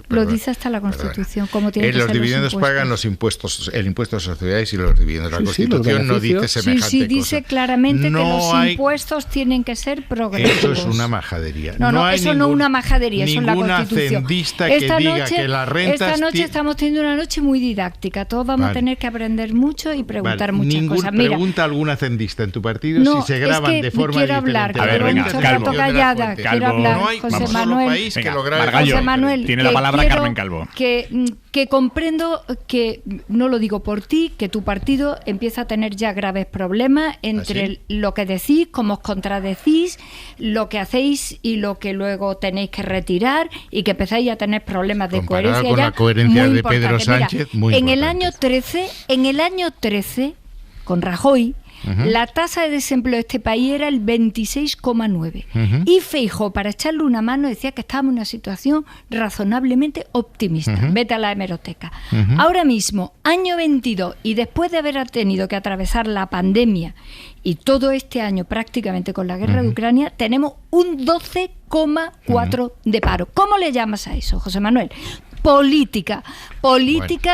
Lo dice hasta la Constitución, como tiene que ser los dividendos pagan los impuestos, el impuesto a sociedades y los dividendos. La Constitución no dice semejante cosa. Sí, dice claramente que los impuestos tienen que ser progresivos. Eso es una majadería. No, eso no es una majadería, eso es la Constitución. Esta noche estamos teniendo una noche muy didáctica. Todos vamos a tener que aprender mucho y preguntar muchas cosas. Mira, pregunta a algún hacendista en tu partido si se graban de forma diferente. A ver, venga, calvo. Callada, quiero hablar. No hay José solo Manuel, país que lo grabe. José Manuel, tiene la palabra Carmen Calvo. Que comprendo que, no lo digo por ti, que tu partido empieza a tener ya graves problemas entre lo que decís, cómo os contradecís, lo que hacéis y lo que luego tenéis que retirar, y que empezáis a tener problemas de coherencia. Con la coherencia de Pedro Sánchez, muy en el año 13, con Rajoy, la tasa de desempleo de este país era el 26,9. Y Feijóo, para echarle una mano, decía que estábamos en una situación razonablemente optimista. Vete a la hemeroteca. Ahora mismo, año 22, y después de haber tenido que atravesar la pandemia y todo este año prácticamente con la guerra de Ucrania, tenemos un 12,4 de paro. ¿Cómo le llamas a eso, José Manuel? Política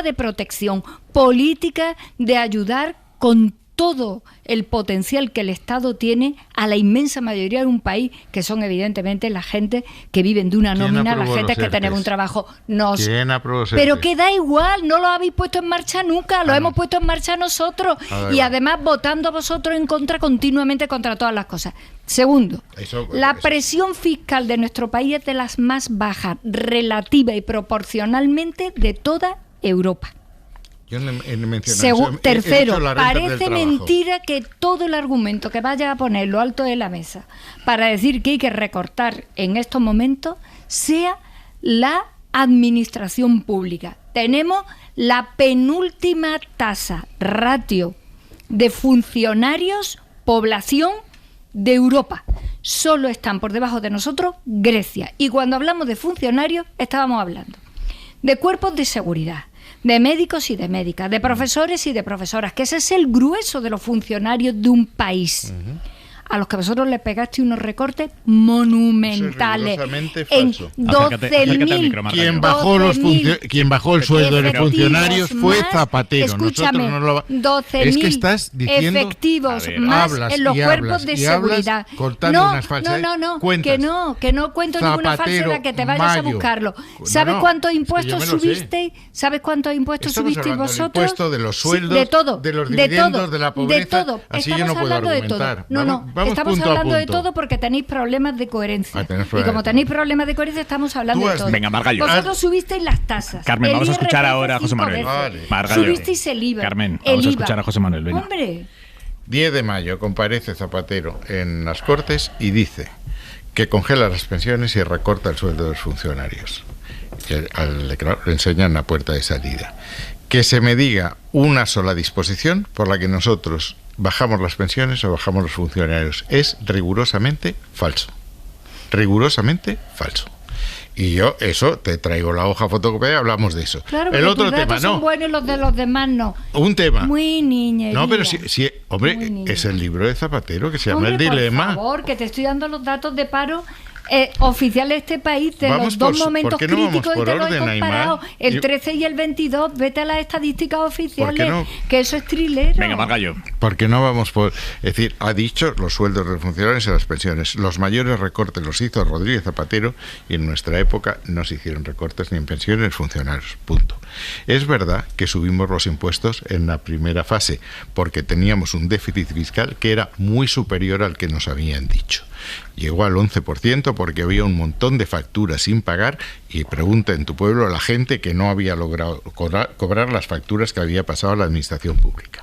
de protección, política de ayudar con todo el potencial que el Estado tiene a la inmensa mayoría de un país, que son evidentemente la gente que viven de una nómina, la gente que tenemos un trabajo. Pero que da igual, no lo habéis puesto en marcha nunca, lo hemos puesto en marcha nosotros, y además votando a vosotros en contra continuamente contra todas las cosas. Segundo, la presión fiscal de nuestro país es de las más bajas relativa y proporcionalmente de toda Europa. Tercero, parece mentira que todo el argumento que vaya a poner lo alto de la mesa para decir que hay que recortar en estos momentos sea la administración pública. Tenemos la penúltima tasa ratio de funcionarios población de Europa. Solo están por debajo de nosotros Grecia. Y cuando hablamos de funcionarios, estábamos hablando de cuerpos de seguridad, de médicos y de médicas, de profesores y de profesoras, que ese es el grueso de los funcionarios de un país, a los que vosotros le pegaste unos recortes monumentales. En 12.000. Quien bajó el sueldo de los funcionarios fue Zapatero. Escúchame, 12.000 efectivos más en los cuerpos de seguridad. No, que no cuento ninguna falsedad, que te vayas a buscarlo. ¿Sabes cuántos impuestos subisteis? ¿Sabes cuántos impuestos subisteis vosotros? Impuesto de los sueldos, de todo, de los dividendos, de la pobreza. De todo. Así yo no puedo argumentar. Estamos hablando de todo porque tenéis problemas de coherencia. Y como tenéis problemas de coherencia, estamos hablando de todo. Venga, Margallo. Vosotros subisteis las tasas. Carmen, vamos a escuchar ahora a José Manuel. Margallo. Subisteis el IVA. Carmen, vamos a escuchar a José Manuel. Venga. Hombre. 10 de mayo comparece Zapatero en las Cortes y dice que congela las pensiones y recorta el sueldo de los funcionarios. Le enseñan la puerta de salida. Que se me diga una sola disposición por la que nosotros bajamos las pensiones o bajamos los funcionarios. Es rigurosamente falso. Rigurosamente falso. Y yo, eso, te traigo la hoja fotocopiada y hablamos de eso. Claro, el otro tema, son buenos y los de los demás no. Un tema. Muy niñería. No, pero sí, hombre, es el libro de Zapatero que se llama El Dilema. Por favor, que te estoy dando los datos de paro oficiales de este país, de los dos momentos críticos, y te lo he comparado, el 13 y el 22. Vete a las estadísticas oficiales, que eso es trilero. Venga, Margallo. ¿Por qué no vamos por...? Es decir, ha dicho los sueldos de los funcionarios y las pensiones. Los mayores recortes los hizo Rodríguez Zapatero, y en nuestra época no se hicieron recortes ni en pensiones ni en funcionarios. Punto. Es verdad que subimos los impuestos en la primera fase porque teníamos un déficit fiscal que era muy superior al que nos habían dicho. Llegó al 11% porque había un montón de facturas sin pagar, y pregunta en tu pueblo a la gente que no había logrado cobrar las facturas que había pasado a la administración pública.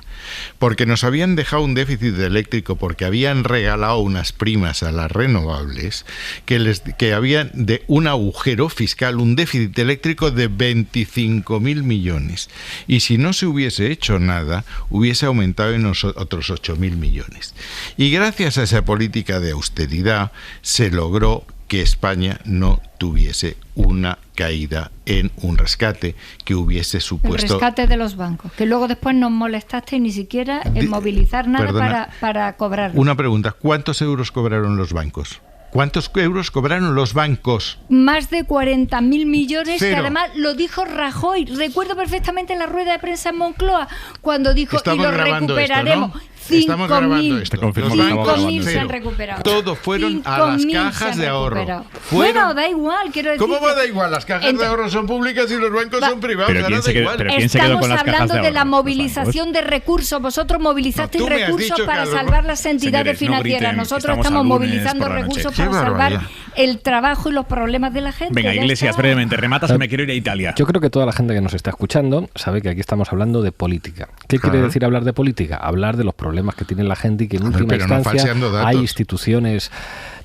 Porque nos habían dejado un déficit eléctrico, porque habían regalado unas primas a las renovables que habían de un agujero fiscal, un déficit eléctrico de 25.000 millones. Y si no se hubiese hecho nada, hubiese aumentado en otros 8.000 millones. Y gracias a esa política de austeridad se logró que España no tuviese una caída en un rescate que hubiese supuesto... El rescate de los bancos, que luego después nos molestaste ni siquiera en movilizar nada para cobrarlo. Una pregunta, ¿cuántos euros cobraron los bancos? ¿Cuántos euros cobraron los bancos? Más de 40.000 millones, Cero. que además lo dijo Rajoy. Recuerdo perfectamente la rueda de prensa en Moncloa, cuando dijo, Estamos y lo grabando recuperaremos. esto, ¿no? Estamos grabando esto. Te confirmo Los que estamos bancos, grabando se han cero. recuperado. Todo fueron a las 5.000 cajas se han de ahorro. recuperado. Fueron- Bueno, da igual, quiero decir. ¿Cómo va que- da igual? Las cajas de ahorro son públicas y los bancos son privados. Pero ahora ¿quién da se quedó- igual. pero ¿quién se quedó Estamos con las cajas hablando de de la ahorro? Los movilización de recursos. Vosotros movilizasteis No, tú me has recursos dicho, para Carlos, salvar las entidades Señores, no financieras. griten, Nosotros estamos estamos a lunes movilizando por la noche. recursos Qué para salvar barbaridad. el trabajo y los problemas de la gente. Venga, ya Iglesias, está. brevemente, rematas que me quiero ir a Italia. Yo creo que toda la gente que nos está escuchando sabe que aquí estamos hablando de política. ¿Qué Claro. quiere decir hablar de política? Hablar de los problemas que tiene la gente y que en Hombre, última pero no instancia falseando datos. hay instituciones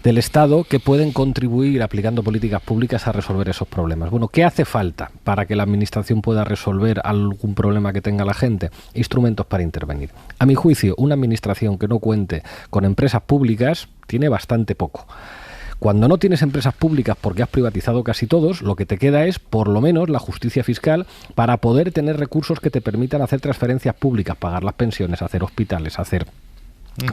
del Estado que pueden contribuir aplicando políticas públicas a resolver esos problemas. Bueno, ¿qué hace falta para que la Administración pueda resolver algún problema que tenga la gente? Instrumentos para intervenir. A mi juicio, una Administración que no cuente con empresas públicas tiene bastante poco. Cuando no tienes empresas públicas porque has privatizado casi todos, lo que te queda es, por lo menos, la justicia fiscal para poder tener recursos que te permitan hacer transferencias públicas, pagar las pensiones, hacer hospitales, hacer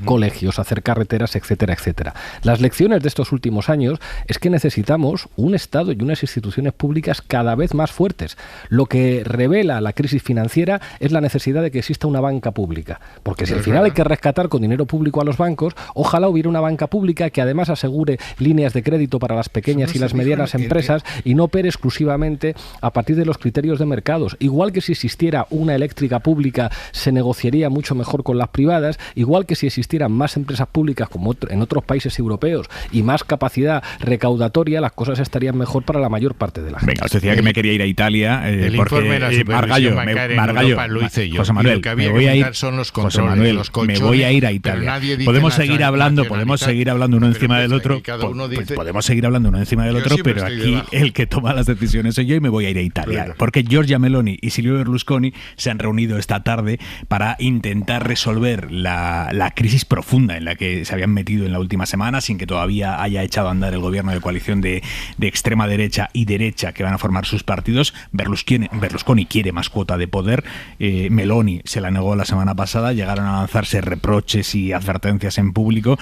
colegios, hacer carreteras, etcétera, etcétera. Las lecciones de estos últimos años es que necesitamos un Estado y unas instituciones públicas cada vez más fuertes. Lo que revela la crisis financiera es la necesidad de que exista una banca pública. Porque si al final hay que rescatar con dinero público a los bancos, ojalá hubiera una banca pública que además asegure líneas de crédito para las pequeñas y las medianas empresas y no opere exclusivamente a partir de los criterios de mercados. Igual que si existiera una eléctrica pública se negociaría mucho mejor con las privadas, igual que si existieran más empresas públicas como en otros países europeos y más capacidad recaudatoria, las cosas estarían mejor para la mayor parte de la gente. Venga, os decía que me quería ir a Italia. El porque, informe de la supervisión Margallo, bancaria en Margallo, Europa lo hice yo. José Y Manuel, lo que había me que voy a ir, quitar son los José controles, Manuel, los colchones, me voy a ir a pero Italia. nadie dice Podemos seguir hablando, uno encima del pero otro. aquí cada uno dice- Podemos seguir hablando uno encima del Yo otro, siempre pero estoy aquí debajo. el que toma las decisiones soy yo y me voy a ir a Italia. Claro. Porque Giorgia Meloni y Silvio Berlusconi se han reunido esta tarde para intentar resolver la crisis profunda en la que se habían metido en la última semana, sin que todavía haya echado a andar el gobierno de coalición de extrema derecha y derecha que van a formar sus partidos. Berlusconi quiere más cuota de poder. Meloni se la negó la semana pasada. Llegaron a lanzarse reproches y advertencias en público.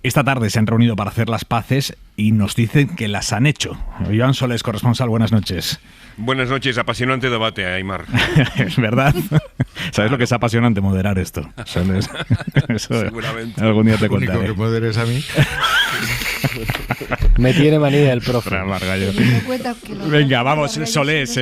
Esta tarde se han reunido para hacer las paces y nos dicen que las han hecho. Iván Solés, corresponsal, buenas noches. Buenas noches, apasionante debate, Aymar. Es verdad. ¿Sabes lo que es apasionante moderar esto? Eso Seguramente. algún día te Lo único contaré. que moderes a mí. Me tiene manía el profe. Margallo. Me cuenta que los Venga, bancos vamos, los Solés, Sí.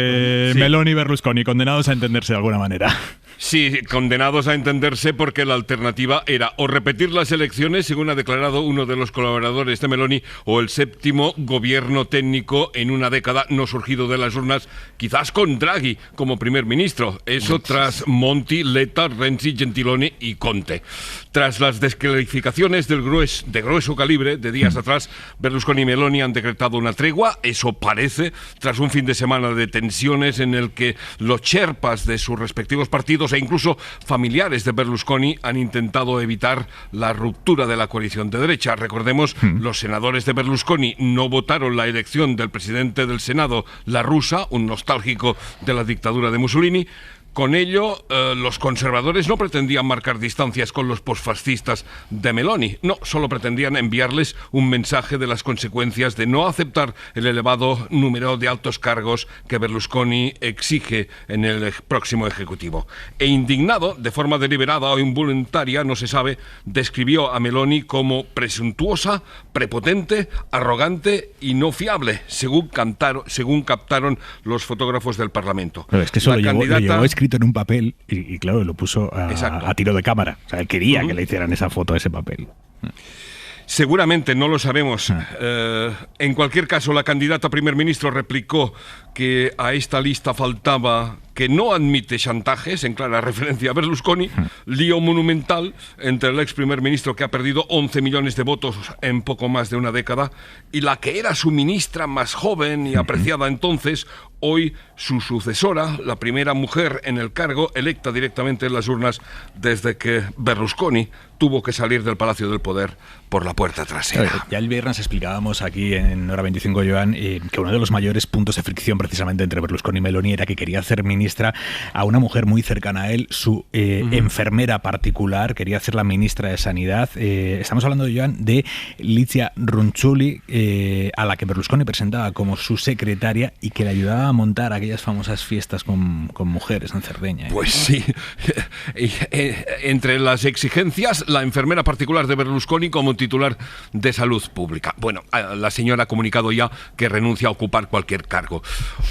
Meloni y Berlusconi, condenados a entenderse de alguna manera. Sí, condenados a entenderse porque la alternativa era o repetir las elecciones, según ha declarado uno de los colaboradores de Meloni, o el séptimo gobierno técnico en una década no surgido de las urnas, quizás con Draghi como primer ministro. Eso tras Monti, Letta, Renzi, Gentiloni y Conte. Tras las descalificaciones de grueso calibre de días atrás, Berlusconi y Meloni han decretado una tregua, eso parece, tras un fin de semana de tensiones en el que los sherpas de sus respectivos partidos e incluso familiares de Berlusconi han intentado evitar la ruptura de la coalición de derecha. Recordemos, los senadores de Berlusconi no votaron la elección del presidente del Senado, La Russa, un nostálgico de la dictadura de Mussolini. Con ello, los conservadores no pretendían marcar distancias con los posfascistas de Meloni. No, solo pretendían enviarles un mensaje de las consecuencias de no aceptar el elevado número de altos cargos que Berlusconi exige en el próximo Ejecutivo. E indignado, de forma deliberada o involuntaria, no se sabe, describió a Meloni como presuntuosa, prepotente, arrogante y no fiable, según captaron los fotógrafos del Parlamento. Pero es que eso La lo llevó candidata- escrito en un papel y claro, lo puso a tiro de cámara. O sea, él quería que le hicieran esa foto, ese papel. Seguramente, no lo sabemos. En cualquier caso, la candidata a primer ministro replicó que a esta lista faltaba que no admite chantajes, en clara referencia a Berlusconi, lío monumental entre el ex primer ministro que ha perdido 11 millones de votos en poco más de una década y la que era su ministra más joven y apreciada entonces, hoy su sucesora, la primera mujer en el cargo, electa directamente en las urnas desde que Berlusconi tuvo que salir del Palacio del Poder por la puerta trasera. Claro, ya el viernes explicábamos aquí en Hora 25, Joan, que uno de los mayores puntos de fricción precisamente entre Berlusconi y Meloni era que quería hacer ministro ministra, a una mujer muy cercana a él, su enfermera particular, quería ser la ministra de Sanidad. Estamos hablando, Joan, de Licia Ronchuli, a la que Berlusconi presentaba como su secretaria y que le ayudaba a montar aquellas famosas fiestas con mujeres en Cerdeña. Pues sí. Entre las exigencias, la enfermera particular de Berlusconi como titular de Salud Pública. Bueno, la señora ha comunicado ya que renuncia a ocupar cualquier cargo.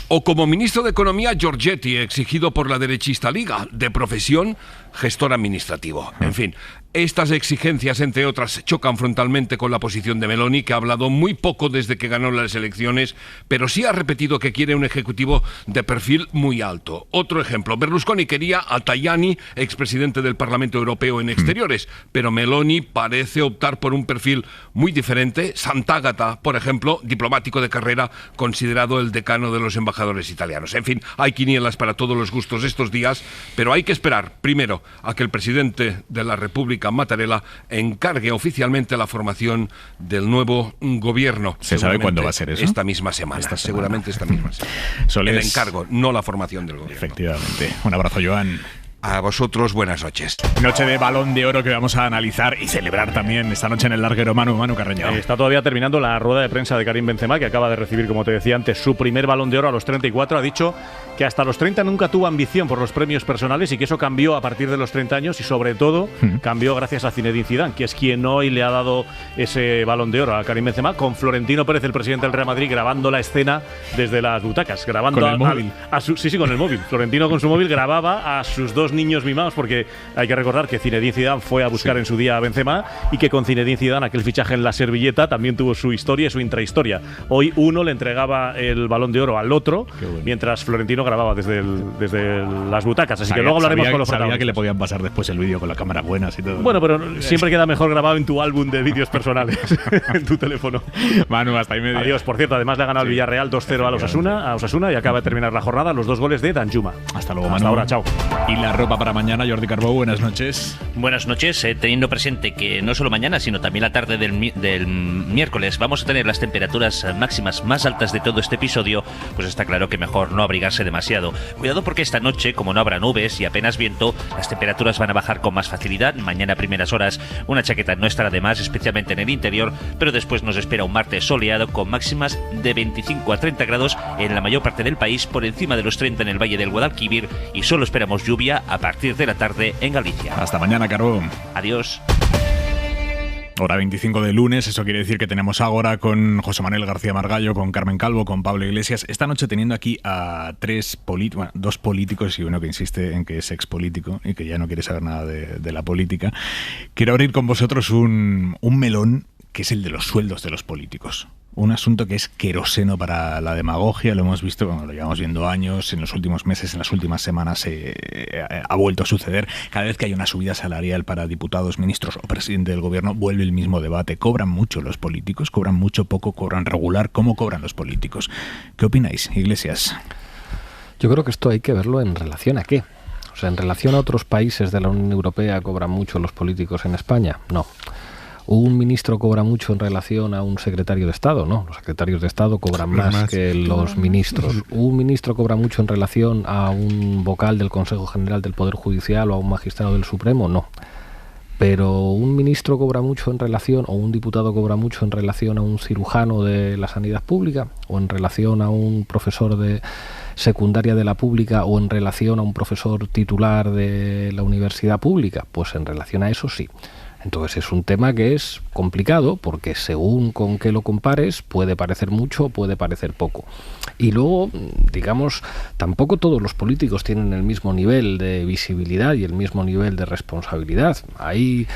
O como ministro de Economía, Giorgetti, exigido por la derechista Liga, de profesión gestor administrativo. En fin, estas exigencias, entre otras, chocan frontalmente con la posición de Meloni, que ha hablado muy poco desde que ganó las elecciones, pero sí ha repetido que quiere un ejecutivo de perfil muy alto. Otro ejemplo, Berlusconi quería a Tajani, expresidente del Parlamento Europeo en Exteriores, pero Meloni parece optar por un perfil muy diferente. Sant'Agata, por ejemplo, diplomático de carrera, considerado el decano de los embajadores italianos. En fin, hay quinielas para todos los gustos estos días, pero hay que esperar, primero, a que el presidente de la República, Mattarella, encargue oficialmente la formación del nuevo gobierno. ¿Se sabe cuándo va a ser eso? Esta misma semana. Seguramente esta misma semana. El encargo, no la formación del gobierno. Efectivamente. Un abrazo, Joan. A vosotros, buenas noches. Noche de Balón de Oro que vamos a analizar y celebrar también esta noche en el larguero. Manu Carreño. Está todavía terminando la rueda de prensa de Karim Benzema, que acaba de recibir, como te decía antes, su primer Balón de Oro a los 34. Ha dicho que hasta los 30 nunca tuvo ambición por los premios personales y que eso cambió a partir de los 30 años y sobre todo cambió gracias a Zinedine Zidane, que es quien hoy le ha dado ese Balón de Oro a Karim Benzema, con Florentino Pérez, el presidente del Real Madrid, grabando la escena desde las butacas, grabando con el móvil. Sí, con el móvil. Florentino con su móvil grababa a sus dos niños mimados, porque hay que recordar que Zinedine Zidane fue a buscar en su día a Benzema y que con Zinedine Zidane aquel fichaje en la servilleta también tuvo su historia y su intrahistoria. Hoy uno le entregaba el Balón de Oro al otro, mientras Florentino grababa desde las butacas. Así que luego hablaremos con los protagonistas. Sabía que le podían pasar después el vídeo con la cámara buenas y todo. Bueno, pero siempre queda mejor grabado en tu álbum de vídeos personales, en tu teléfono. Manu, hasta ahí medio. Adiós. Por cierto, además le ha ganado el Villarreal 2-0 a Osasuna y acaba de terminar la jornada, los 2 goles de Danjuma. Hasta luego, Manu. Hasta ahora, chao. Y la ropa para mañana, Jordi Carbó, buenas noches. Buenas noches, teniendo presente que no solo mañana, sino también la tarde del miércoles vamos a tener las temperaturas máximas más altas de todo este episodio, pues está claro que mejor no abrigarse demasiado. Cuidado porque esta noche, como no habrá nubes y apenas viento, las temperaturas van a bajar con más facilidad. Mañana a primeras horas una chaqueta no estará de más, especialmente en el interior, pero después nos espera un martes soleado con máximas de 25 a 30 grados en la mayor parte del país, por encima de los 30 en el Valle del Guadalquivir, y solo esperamos lluvia a partir de la tarde en Galicia. Hasta mañana, Carbó. Adiós. Hora 25 de lunes, eso quiere decir que tenemos Ágora con José Manuel García Margallo, con Carmen Calvo, con Pablo Iglesias. Esta noche teniendo aquí a dos políticos y uno que insiste en que es expolítico y que ya no quiere saber nada de la política. Quiero abrir con vosotros un melón que es el de los sueldos de los políticos. Un asunto que es queroseno para la demagogia, lo hemos visto, lo llevamos viendo años, en los últimos meses, en las últimas semanas ha vuelto a suceder. Cada vez que hay una subida salarial para diputados, ministros o presidente del gobierno, vuelve el mismo debate. ¿Cobran mucho los políticos? ¿Cobran mucho, poco? ¿Cobran regular? ¿Cómo cobran los políticos? ¿Qué opináis, Iglesias? Yo creo que esto hay que verlo en relación a qué. O sea, en relación a otros países de la Unión Europea, ¿cobran mucho los políticos en España? No. ¿Un ministro cobra mucho en relación a un secretario de Estado? No, los secretarios de Estado cobran más que los ministros. ¿Un ministro cobra mucho en relación a un vocal del Consejo General del Poder Judicial o a un magistrado del Supremo? No. Pero un ministro cobra mucho en relación, o un diputado cobra mucho en relación a un cirujano de la sanidad pública, o en relación a un profesor de secundaria de la pública, o en relación a un profesor titular de la universidad pública. Pues en relación a eso sí. Entonces es un tema que es complicado porque según con qué lo compares puede parecer mucho o puede parecer poco. Y luego, digamos, tampoco todos los políticos tienen el mismo nivel de visibilidad y el mismo nivel de responsabilidad. Hay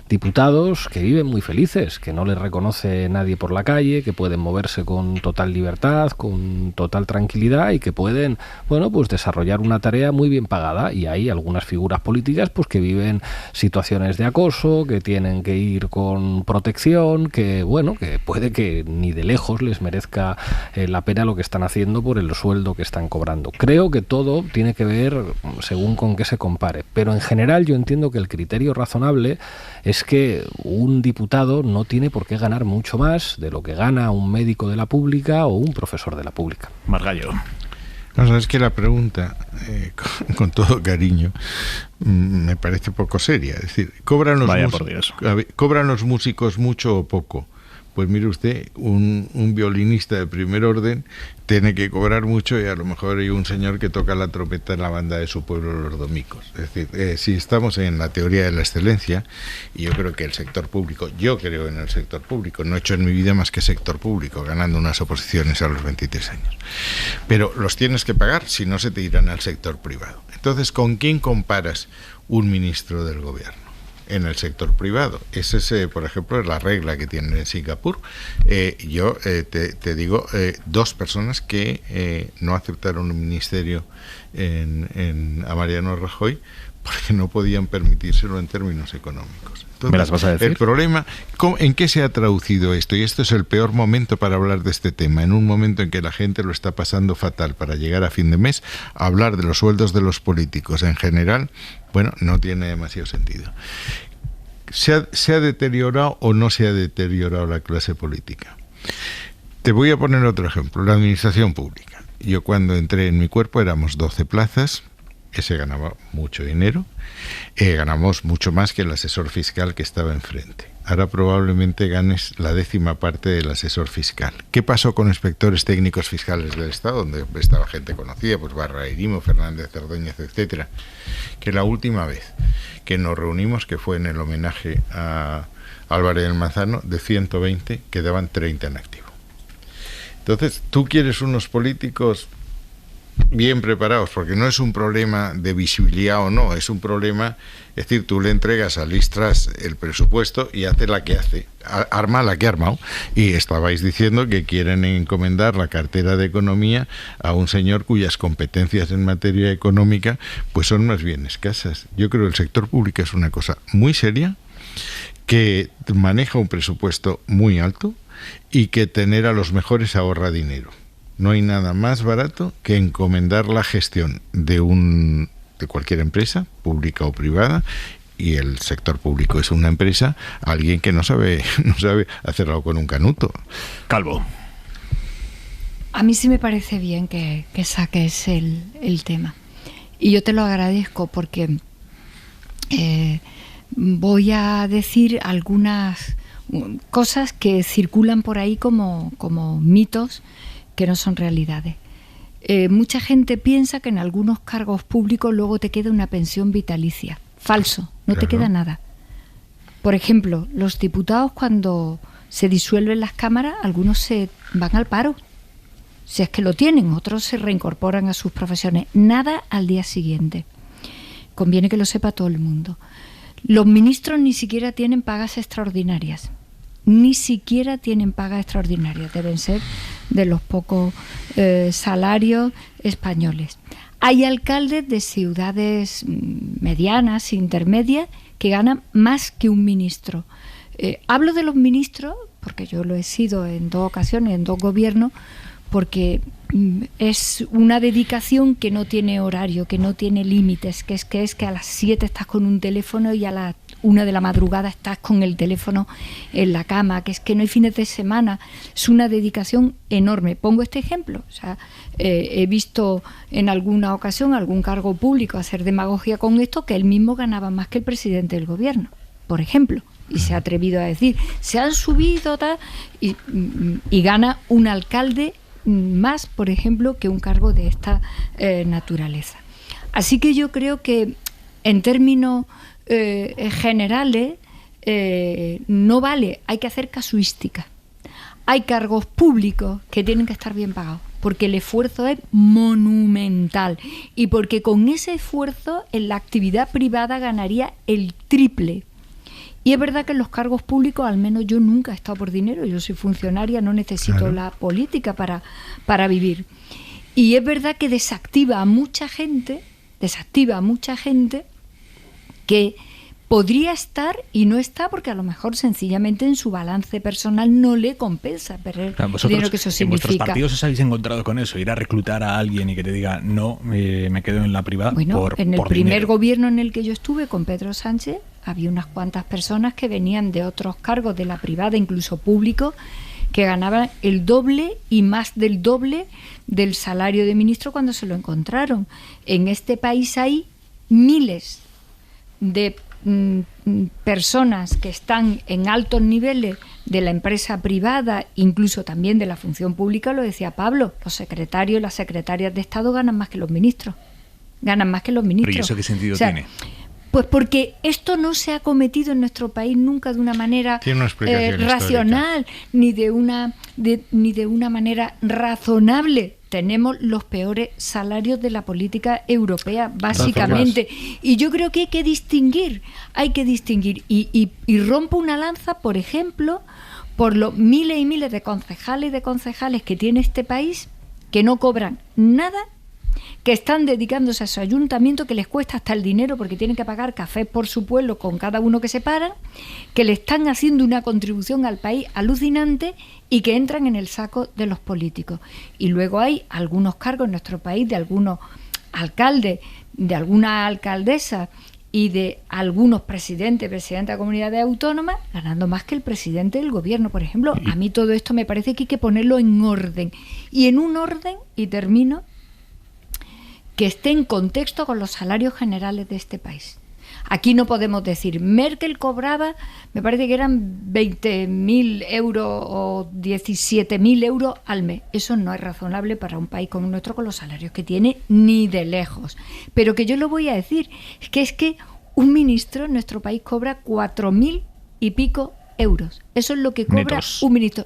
diputados que viven muy felices, que no les reconoce nadie por la calle, que pueden moverse con total libertad, con total tranquilidad y que pueden, bueno, pues desarrollar una tarea muy bien pagada. Y hay algunas figuras políticas pues que viven situaciones de acoso, que tienen que ir con protección, que bueno, que puede que ni de lejos les merezca la pena lo que están haciendo por el sueldo que están cobrando. Creo que todo tiene que ver según con qué se compare, pero en general yo entiendo que el criterio razonable es que un diputado no tiene por qué ganar mucho más de lo que gana un médico de la pública o un profesor de la pública. Margallo. No, es que la pregunta, con todo cariño, me parece poco seria. Es decir, ¿cobran los músicos mucho o poco? Pues mire usted, un violinista de primer orden tiene que cobrar mucho y a lo mejor hay un señor que toca la trompeta en la banda de su pueblo, los domicos. Es decir, si estamos en la teoría de la excelencia, y yo creo que el sector público, yo creo en el sector público, no he hecho en mi vida más que sector público, ganando unas oposiciones a los 23 años. Pero los tienes que pagar, si no se te irán al sector privado. Entonces, ¿con quién comparas un ministro del gobierno? En el sector privado. Ese es, por ejemplo, la regla que tienen en Singapur. Yo te digo, dos personas que no aceptaron un ministerio a Mariano Rajoy porque no podían permitírselo en términos económicos. Entonces, ¿me las vas a decir? El problema, ¿en qué se ha traducido esto? Y esto es el peor momento para hablar de este tema. En un momento en que la gente lo está pasando fatal para llegar a fin de mes, hablar de los sueldos de los políticos en general, bueno, no tiene demasiado sentido. ¿Se ha deteriorado o no se ha deteriorado la clase política? Te voy a poner otro ejemplo, la administración pública. Yo cuando entré en mi cuerpo éramos 12 plazas, se ganaba mucho dinero, ganamos mucho más que el asesor fiscal que estaba enfrente. Ahora probablemente ganes la 10ª parte del asesor fiscal. ¿Qué pasó con inspectores técnicos fiscales del Estado, donde estaba gente conocida, pues Barra Irimo, Fernández Ordóñez, etcétera? Que la última vez que nos reunimos, que fue en el homenaje a Álvarez del Manzano, de 120 quedaban 30 en activo. Entonces, tú quieres unos políticos bien preparados, porque no es un problema de visibilidad o no, es un problema, es decir, tú le entregas a Liz Truss el presupuesto y hace la que hace, arma la que ha armado, y estabais diciendo que quieren encomendar la cartera de Economía a un señor cuyas competencias en materia económica pues son más bien escasas. Yo creo que el sector público es una cosa muy seria, que maneja un presupuesto muy alto y que tener a los mejores ahorra dinero. No hay nada más barato que encomendar la gestión de cualquier empresa, pública o privada, y el sector público es una empresa, a alguien que no sabe hacerlo con un canuto. Calvo. A mí sí me parece bien que saques el tema. Y yo te lo agradezco porque voy a decir algunas cosas que circulan por ahí como mitos que no son realidades. Mucha gente piensa que en algunos cargos públicos luego te queda una pensión vitalicia. Falso, no te queda nada. Por ejemplo, los diputados, cuando se disuelven las cámaras, algunos se van al paro, si es que lo tienen, otros se reincorporan a sus profesiones. Nada al día siguiente. Conviene que lo sepa todo el mundo. Los ministros ni siquiera tienen pagas extraordinarias. Ni siquiera tienen pagas extraordinarias. Deben ser de los pocos salarios españoles. Hay alcaldes de ciudades medianas, intermedias, que ganan más que un ministro. Hablo de los ministros, porque yo lo he sido en 2 ocasiones, en 2 gobiernos, porque es una dedicación que no tiene horario, que no tiene límites, que es que a las 7 estás con un teléfono y a las 1 de la madrugada estás con el teléfono en la cama, que es que no hay fines de semana. Es una dedicación enorme. Pongo este ejemplo. O sea, he visto en alguna ocasión algún cargo público hacer demagogia con esto, que él mismo ganaba más que el presidente del gobierno, por ejemplo. Y se ha atrevido a decir, se han subido y gana un alcalde más, por ejemplo, que un cargo de esta naturaleza. Así que yo creo que en términos generales no vale, hay que hacer casuística. Hay cargos públicos que tienen que estar bien pagados, porque el esfuerzo es monumental y porque con ese esfuerzo en la actividad privada ganaría el triple. Y es verdad que en los cargos públicos, al menos yo nunca he estado por dinero, yo soy funcionaria, no necesito la política para vivir. Y es verdad que desactiva a mucha gente que podría estar y no está, porque a lo mejor sencillamente en su balance personal no le compensa perder el dinero que eso significa. ¿En vuestros partidos os habéis encontrado con eso? Ir a reclutar a alguien y que te diga, no, me quedo en la privada en el primer dinero. Gobierno en el que yo estuve con Pedro Sánchez, había unas cuantas personas que venían de otros cargos de la privada, incluso público, que ganaban el doble y más del doble del salario de ministro cuando se lo encontraron. En este país hay miles de personas que están en altos niveles de la empresa privada, incluso también de la función pública, lo decía Pablo, los secretarios y las secretarias de Estado ganan más que los ministros. Ganan más que los ministros. ¿Pero y eso qué sentido tiene? Pues porque esto no se ha cometido en nuestro país nunca de una manera racional, ni de una manera razonable. Tenemos los peores salarios de la política europea, básicamente. Y yo creo que hay que distinguir. Y rompo una lanza, por ejemplo, por los miles y miles de concejales y de concejales que tiene este país, que no cobran nada, que están dedicándose a su ayuntamiento, que les cuesta hasta el dinero porque tienen que pagar café por su pueblo con cada uno que se paran, que le están haciendo una contribución al país alucinante y que entran en el saco de los políticos. Y luego hay algunos cargos en nuestro país de algunos alcaldes, de alguna alcaldesa y de algunos presidentes de comunidades autónomas ganando más que el presidente del gobierno, por ejemplo. A mí todo esto me parece que hay que ponerlo en orden. Y en un orden, y termino, que esté en contexto con los salarios generales de este país. Aquí no podemos decir, Merkel cobraba, me parece que eran 20.000 euros o 17.000 euros al mes. Eso no es razonable para un país como el nuestro con los salarios que tiene, ni de lejos. Pero que yo lo voy a decir, es que un ministro en nuestro país cobra 4.000 y pico euros. Eso es lo que cobra un ministro.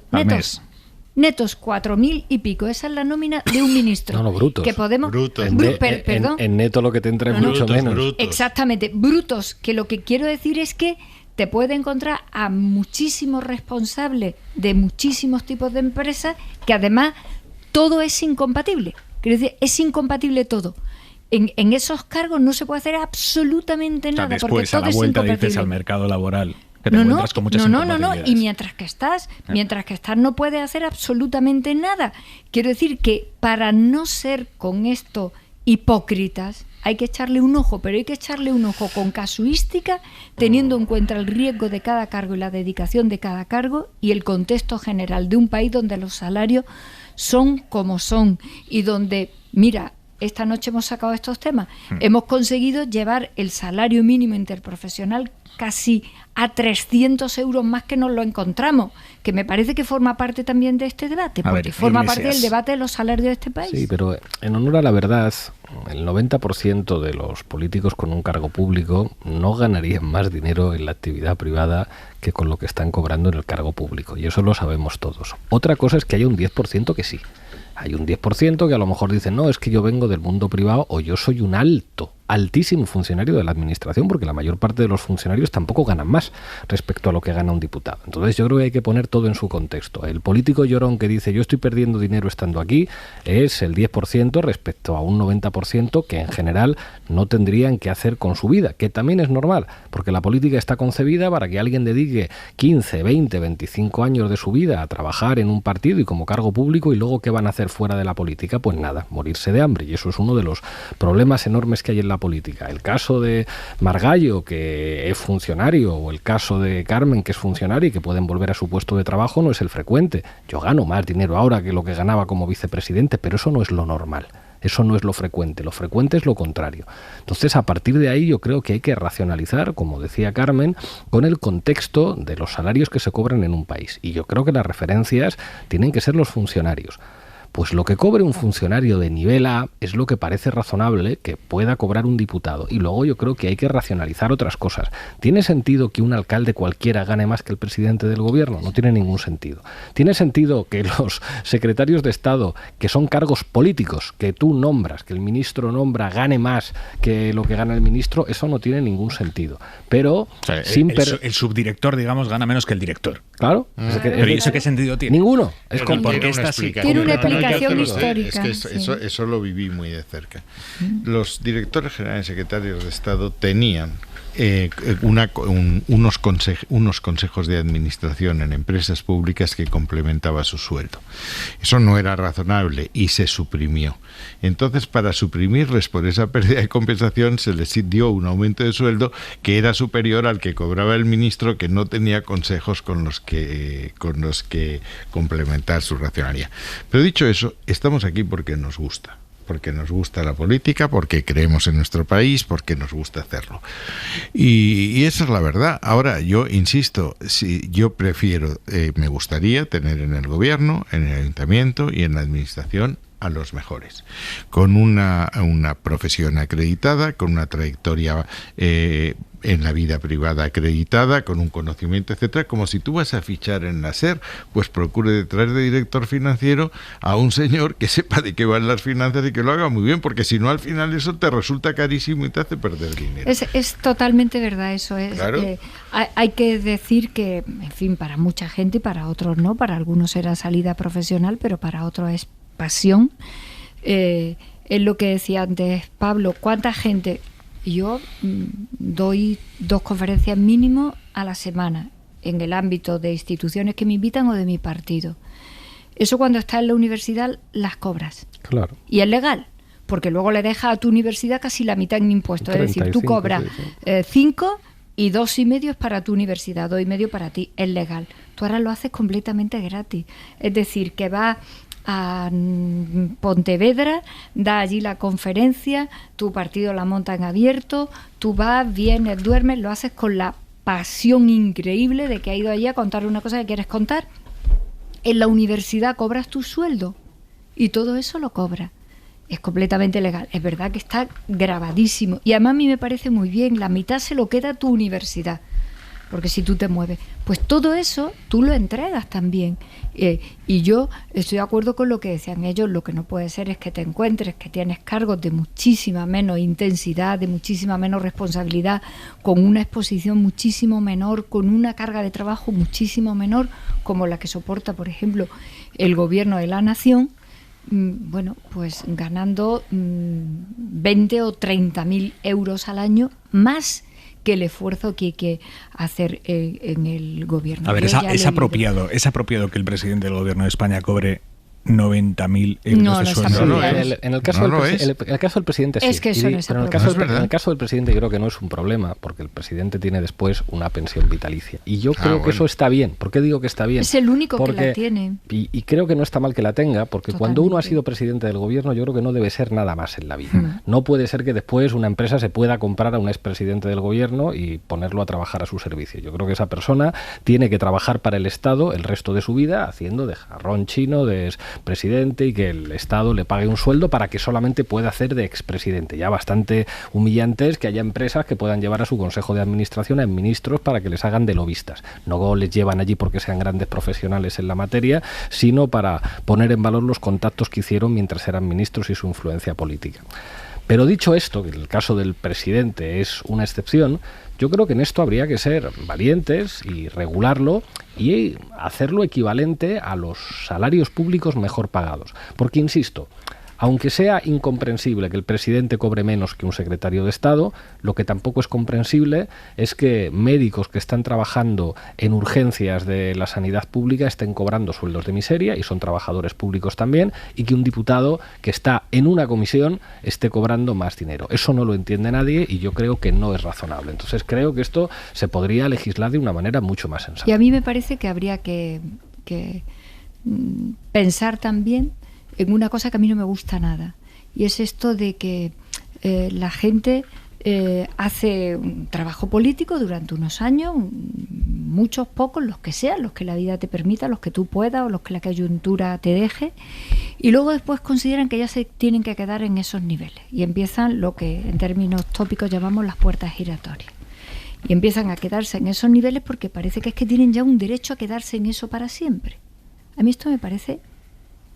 Netos 4.000 y pico. Esa es la nómina de un ministro. No, brutos. Que podemos. Perdón. En neto lo que te entra es mucho menos. Brutos. Exactamente, brutos. Que lo que quiero decir es que te puede encontrar a muchísimos responsables de muchísimos tipos de empresas que además todo es incompatible. Quiero decir, es incompatible todo. En esos cargos no se puede hacer absolutamente nada. Después, porque todo a la vuelta es incompatible. dices al mercado laboral. No. Y mientras que estás no puedes hacer absolutamente nada. Quiero decir que para no ser con esto hipócritas hay que echarle un ojo, pero hay que echarle un ojo con casuística, teniendo en cuenta el riesgo de cada cargo y la dedicación de cada cargo y el contexto general de un país donde los salarios son como son y donde, mira, esta noche hemos sacado estos temas, hemos conseguido llevar el salario mínimo interprofesional casi a 300 euros más que nos lo encontramos, que me parece que forma parte también de este debate, porque forma parte del debate de los salarios de este país. Sí, pero en honor a la verdad, el 90% de los políticos con un cargo público no ganarían más dinero en la actividad privada que con lo que están cobrando en el cargo público, y eso lo sabemos todos. Otra cosa es que haya un 10% que sí. Hay un 10% que a lo mejor dicen, no, es que yo vengo del mundo privado o yo soy un altísimo funcionario de la administración, porque la mayor parte de los funcionarios tampoco ganan más respecto a lo que gana un diputado. Entonces yo creo que hay que poner todo en su contexto. El político llorón que dice, yo estoy perdiendo dinero estando aquí, es el 10% respecto a un 90% que en general no tendrían que hacer con su vida, que también es normal, porque la política está concebida para que alguien dedique 15, 20, 25 años de su vida a trabajar en un partido y como cargo público, y luego ¿qué van a hacer fuera de la política? Pues nada, morirse de hambre, y eso es uno de los problemas enormes que hay en la política. El caso de Margallo, que es funcionario, o el caso de Carmen, que es funcionaria y que pueden volver a su puesto de trabajo, no es el frecuente. Yo gano más dinero ahora que lo que ganaba como vicepresidente, pero eso no es lo normal. Eso no es lo frecuente es lo contrario. Entonces, a partir de ahí yo creo que hay que racionalizar, como decía Carmen, con el contexto de los salarios que se cobran en un país. Y yo creo que las referencias tienen que ser los funcionarios. Pues lo que cobre un funcionario de nivel A es lo que parece razonable que pueda cobrar un diputado. Y luego yo creo que hay que racionalizar otras cosas. ¿Tiene sentido que un alcalde cualquiera gane más que el presidente del gobierno? No tiene ningún sentido. ¿Tiene sentido que los secretarios de Estado, que son cargos políticos, que tú nombras, que el ministro nombra, gane más que lo que gana el ministro? Eso no tiene ningún sentido. Pero o sea, el subdirector, digamos, gana menos que el director. Claro. ¿Pero ¿y eso qué sentido tiene? Ninguno. Es como porque está así. Tiene una explicación histórica. Es que eso lo viví muy de cerca. Los directores generales y secretarios de Estado tenían unos consejos de administración en empresas públicas que complementaba su sueldo. Eso no era razonable y se suprimió. Entonces, para suprimirles por esa pérdida de compensación, se les dio un aumento de sueldo que era superior al que cobraba el ministro, que no tenía consejos con los que complementar su racionalidad. Pero dicho eso, estamos aquí porque nos gusta la política, porque creemos en nuestro país, porque nos gusta hacerlo. Y esa es la verdad. Ahora, yo insisto, si yo prefiero, me gustaría tener en el gobierno, en el ayuntamiento y en la administración a los mejores, con una profesión acreditada, con una trayectoria en la vida privada acreditada, con un conocimiento, etcétera. Como si tú vas a fichar en la SER, pues procure detrás de director financiero a un señor que sepa de qué van las finanzas y que lo haga muy bien, porque si no, al final eso te resulta carísimo y te hace perder dinero. Es totalmente verdad eso. Claro. Hay que decir que, en fin, para mucha gente y para otros no, para algunos era salida profesional, pero para otros es pasión. Es lo que decía antes Pablo, ¿cuánta gente? Yo doy 2 conferencias mínimo a la semana en el ámbito de instituciones que me invitan o de mi partido. Eso cuando estás en la universidad las cobras. Claro. Y es legal, porque luego le dejas a tu universidad casi la mitad en impuestos. 35, es decir, tú cobras 5 y 2,5 es para tu universidad, 2,5 para ti. Es legal. Tú ahora lo haces completamente gratis. Es decir, que vas a Pontevedra, da allí la conferencia, tu partido la monta en abierto, tú vas, vienes, duermes, lo haces con la pasión increíble de que has ido allí a contar una cosa que quieres contar. En la universidad cobras tu sueldo y todo eso lo cobras. Es completamente legal. Es verdad que está grabadísimo y además a mí me parece muy bien, la mitad se lo queda a tu universidad. Porque si tú te mueves, pues todo eso tú lo entregas también. Y yo estoy de acuerdo con lo que decían ellos, lo que no puede ser es que te encuentres que tienes cargos de muchísima menos intensidad, de muchísima menos responsabilidad, con una exposición muchísimo menor, con una carga de trabajo muchísimo menor, como la que soporta, por ejemplo, el gobierno de la nación, bueno, pues ganando 20 o 30.000 euros al año más que el esfuerzo que hay que hacer en el gobierno. A ver, es apropiado que el presidente del gobierno de España cobre 90.000 euros de sueldo. En el caso del presidente sí. Es que eso no es pero en el caso del presidente yo creo que no es un problema, porque el presidente tiene después una pensión vitalicia. Y yo creo que eso está bien. ¿Por qué digo que está bien? Es el único que la tiene. Y creo que no está mal que la tenga, porque cuando uno ha sido presidente del gobierno, yo creo que no debe ser nada más en la vida. No puede ser que después una empresa se pueda comprar a un expresidente del gobierno y ponerlo a trabajar a su servicio. Yo creo que esa persona tiene que trabajar para el Estado el resto de su vida haciendo de jarrón chino, de presidente, y que el Estado le pague un sueldo para que solamente pueda hacer de expresidente. Ya bastante humillante es que haya empresas que puedan llevar a su consejo de administración a ministros para que les hagan de lobistas. No les llevan allí porque sean grandes profesionales en la materia, sino para poner en valor los contactos que hicieron mientras eran ministros y su influencia política. Pero dicho esto, que el caso del presidente es una excepción, yo creo que en esto habría que ser valientes y regularlo y hacerlo equivalente a los salarios públicos mejor pagados. Porque, insisto, aunque sea incomprensible que el presidente cobre menos que un secretario de Estado, lo que tampoco es comprensible es que médicos que están trabajando en urgencias de la sanidad pública estén cobrando sueldos de miseria, y son trabajadores públicos también, y que un diputado que está en una comisión esté cobrando más dinero. Eso no lo entiende nadie y yo creo que no es razonable. Entonces creo que esto se podría legislar de una manera mucho más sensata. Y a mí me parece que habría que pensar también en una cosa que a mí no me gusta nada, y es esto de que la gente hace un trabajo político durante unos años, muchos, pocos, los que sean, los que la vida te permita, los que tú puedas o los que la coyuntura te deje, y luego después consideran que ya se tienen que quedar en esos niveles y empiezan lo que en términos tópicos llamamos las puertas giratorias. Y empiezan a quedarse en esos niveles porque parece que es que tienen ya un derecho a quedarse en eso para siempre. A mí esto me parece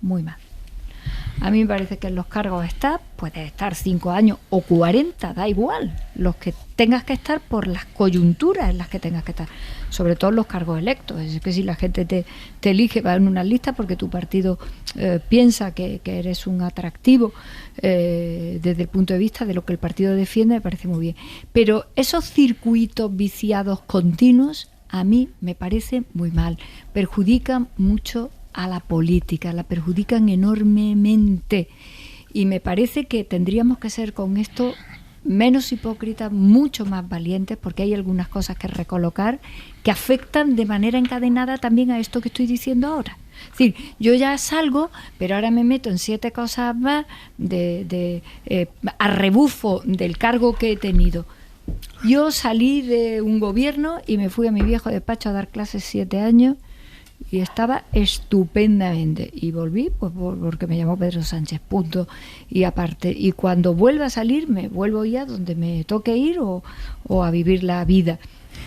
muy mal. A mí me parece que en los cargos puedes estar 5 años o 40, da igual, los que tengas que estar por las coyunturas en las que tengas que estar, sobre todo los cargos electos. Es que si la gente te elige, va en una lista porque tu partido piensa que eres un atractivo desde el punto de vista de lo que el partido defiende, me parece muy bien. Pero esos circuitos viciados continuos a mí me parece muy mal, perjudican mucho a la política, la perjudican enormemente, y me parece que tendríamos que ser con esto menos hipócritas, mucho más valientes, porque hay algunas cosas que recolocar que afectan de manera encadenada también a esto que estoy diciendo ahora. Es decir, yo ya salgo, pero ahora me meto en 7 cosas más a rebufo del cargo que he tenido. Yo salí de un gobierno y me fui a mi viejo despacho a dar clases 7 años y estaba estupendamente, y volví pues porque me llamó Pedro Sánchez, punto y aparte. Y cuando vuelva a salir me vuelvo ya donde me toque ir o a vivir la vida.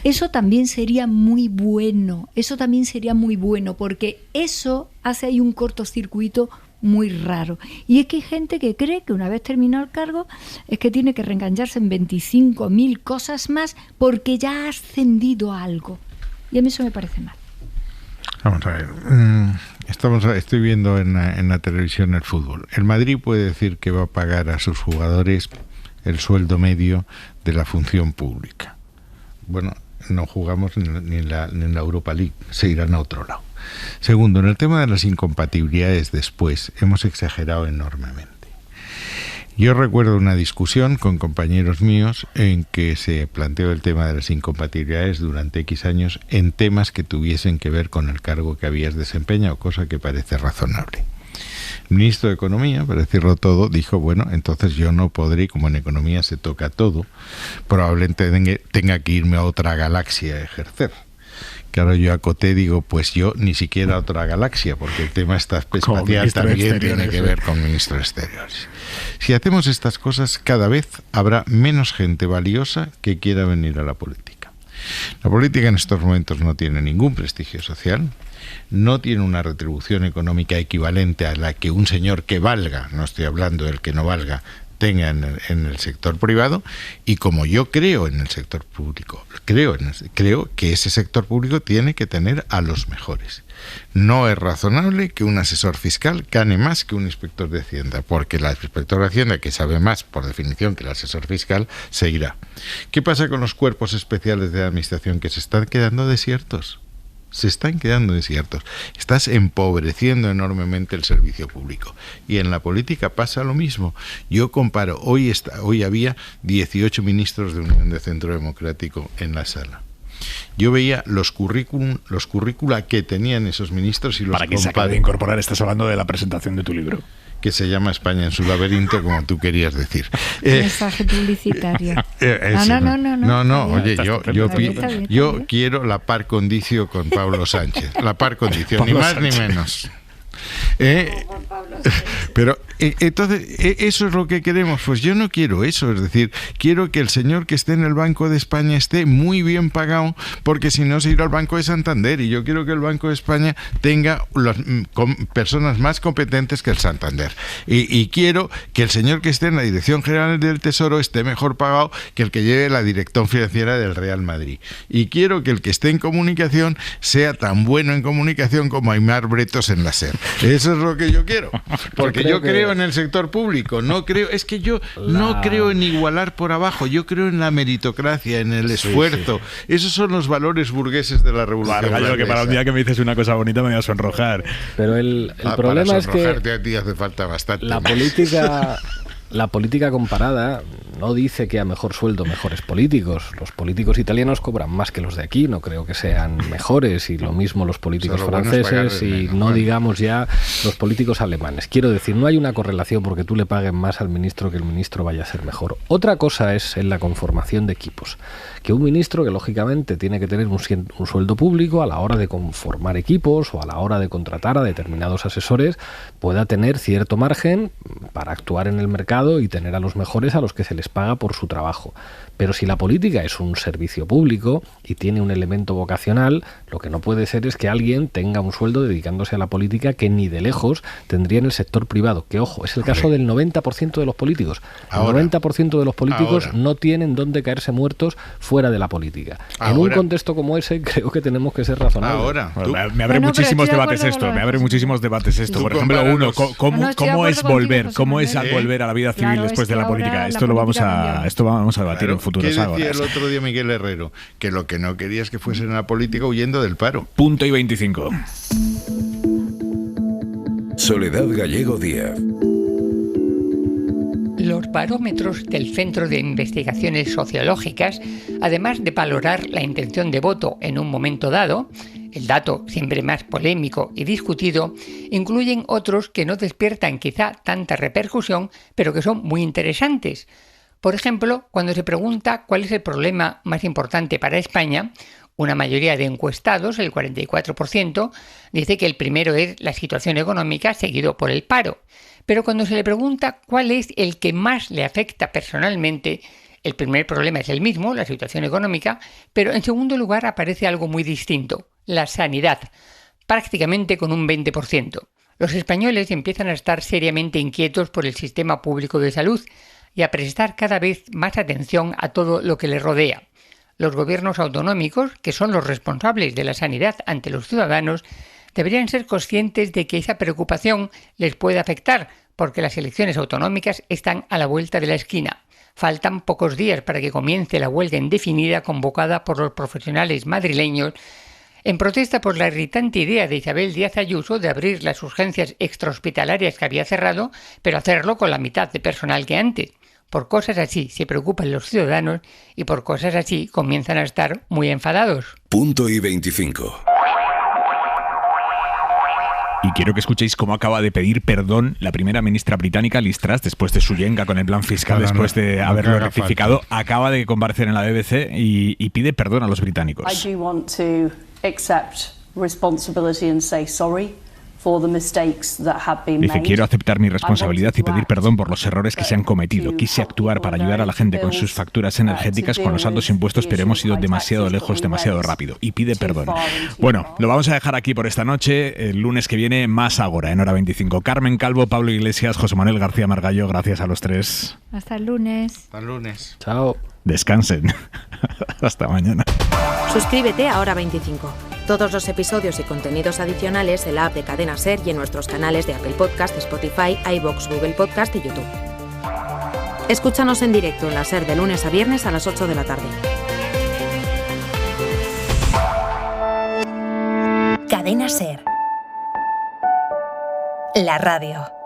Eso también sería muy bueno, porque eso hace ahí un cortocircuito muy raro. Y es que hay gente que cree que una vez terminado el cargo es que tiene que reengancharse en 25.000 cosas más porque ya ha ascendido a algo, y a mí eso me parece mal. Vamos a ver, estoy viendo en la televisión el fútbol. El Madrid puede decir que va a pagar a sus jugadores el sueldo medio de la función pública. Bueno, no jugamos ni en la Europa League, se irán a otro lado. Segundo, en el tema de las incompatibilidades después, hemos exagerado enormemente. Yo recuerdo una discusión con compañeros míos en que se planteó el tema de las incompatibilidades durante X años en temas que tuviesen que ver con el cargo que habías desempeñado, cosa que parece razonable. El ministro de Economía, para decirlo todo, dijo, bueno, entonces yo no podré, como en economía se toca todo, probablemente tenga que irme a otra galaxia a ejercer. Claro, yo acoté, digo, pues yo ni siquiera a otra galaxia, porque el tema espacial también tiene que ver con ministro de Exteriores. Si hacemos estas cosas, cada vez habrá menos gente valiosa que quiera venir a la política. La política en estos momentos no tiene ningún prestigio social, no tiene una retribución económica equivalente a la que un señor que valga, no estoy hablando del que no valga, tenga en el sector privado, y como yo creo en el sector público, creo que ese sector público tiene que tener a los mejores. No es razonable que un asesor fiscal gane más que un inspector de Hacienda, porque el inspector de Hacienda, que sabe más por definición que el asesor fiscal, se irá. ¿Qué pasa con los cuerpos especiales de la administración que se están quedando desiertos? Estás empobreciendo enormemente el servicio público, y en la política pasa lo mismo. Yo comparo, hoy había 18 ministros de Unión de Centro Democrático en la sala. Yo veía los currícula que tenían esos ministros y los para que se acabe de incorporar, estás hablando de la presentación de tu libro, que se llama España en su laberinto, como tú querías decir. Mensaje publicitario. No, oye, yo quiero la par condicio con Pablo Sánchez. La par condicio, ni más ni menos. Pero entonces, ¿eso es lo que queremos? Pues yo no quiero eso, es decir, quiero que el señor que esté en el Banco de España esté muy bien pagado, porque si no se irá al Banco de Santander, y yo quiero que el Banco de España tenga personas más competentes que el Santander, y quiero que el señor que esté en la Dirección General del Tesoro esté mejor pagado que el que lleve la dirección financiera del Real Madrid, y quiero que el que esté en comunicación sea tan bueno en comunicación como Aimar Bretos en la SER. Eso es lo que yo quiero, porque yo creo en el sector público, no creo en igualar por abajo, yo creo en la meritocracia, en el esfuerzo. Esos son los valores burgueses de la revolución francesa. Que para un día que me dices una cosa bonita me voy a sonrojar. Pero el problema es que a ti hace falta bastante. La política comparada no dice que a mejor sueldo mejores políticos. Los políticos italianos cobran más que los de aquí, no creo que sean mejores, y lo mismo los políticos franceses, y no digamos ya los políticos alemanes. Quiero decir, no hay una correlación porque tú le paguen más al ministro que el ministro vaya a ser mejor. Otra cosa es en la conformación de equipos, que un ministro, que lógicamente tiene que tener un sueldo público, a la hora de conformar equipos o a la hora de contratar a determinados asesores, pueda tener cierto margen para actuar en el mercado mercado y tener a los mejores a los que se les paga por su trabajo. Pero si la política es un servicio público y tiene un elemento vocacional, lo que no puede ser es que alguien tenga un sueldo dedicándose a la política que ni de lejos tendría en el sector privado. Que, ojo, es el caso del 90% de los políticos. El 90% de los políticos no tienen dónde caerse muertos fuera de la política. En un contexto como ese, creo que tenemos que ser razonables. Me abre muchísimos debates esto. Me abre muchísimos debates esto. Por ejemplo, uno, ¿cómo es volver? ¿Cómo es volver a la vida civil después de la política? Esto lo vamos a debatir en futuros ágoras. ¿Qué decía el otro día Miguel Herrero? Que lo que no quería es que fuesen a la política huyendo del paro. Punto y 25. Soledad Gallego Díaz. Los barómetros del Centro de Investigaciones Sociológicas, además de valorar la intención de voto en un momento dado, el dato siempre más polémico y discutido, incluyen otros que no despiertan quizá tanta repercusión, pero que son muy interesantes. Por ejemplo, cuando se pregunta cuál es el problema más importante para España, una mayoría de encuestados, el 44%, dice que el primero es la situación económica, seguido por el paro. Pero cuando se le pregunta cuál es el que más le afecta personalmente, el primer problema es el mismo, la situación económica, pero en segundo lugar aparece algo muy distinto, la sanidad, prácticamente con un 20%. Los españoles empiezan a estar seriamente inquietos por el sistema público de salud y a prestar cada vez más atención a todo lo que les rodea. Los gobiernos autonómicos, que son los responsables de la sanidad ante los ciudadanos, deberían ser conscientes de que esa preocupación les puede afectar, porque las elecciones autonómicas están a la vuelta de la esquina. Faltan pocos días para que comience la huelga indefinida convocada por los profesionales madrileños en protesta por la irritante idea de Isabel Díaz Ayuso de abrir las urgencias extrahospitalarias que había cerrado, pero hacerlo con la mitad de personal que antes. Por cosas así se preocupan los ciudadanos y por cosas así comienzan a estar muy enfadados. Punto y 25. Y quiero que escuchéis cómo acaba de pedir perdón la primera ministra británica, Liz Truss, después de su yenga con el plan fiscal, después de haberlo rectificado. Acaba de comparecer en la BBC y pide perdón a los británicos. I do want to accept responsibility and say sorry for the mistakes that have been made. Dice, quiero aceptar mi responsabilidad y pedir perdón por los errores que se han cometido. Quise actuar para ayudar a la gente con sus facturas energéticas, con los altos impuestos, pero hemos ido demasiado lejos, demasiado rápido. Y pide perdón. Bueno, lo vamos a dejar aquí por esta noche. El lunes que viene, más Ágora, en Hora 25. Carmen Calvo, Pablo Iglesias, José Manuel García Margallo, gracias a los tres. Hasta el lunes. Hasta el lunes. Chao. Descansen. Hasta mañana. Suscríbete a Hora 25. Todos los episodios y contenidos adicionales en la app de Cadena SER y en nuestros canales de Apple Podcast, Spotify, iVoox, Google Podcast y YouTube. Escúchanos en directo en la SER de lunes a viernes a las 8 de la tarde. Cadena SER. La radio.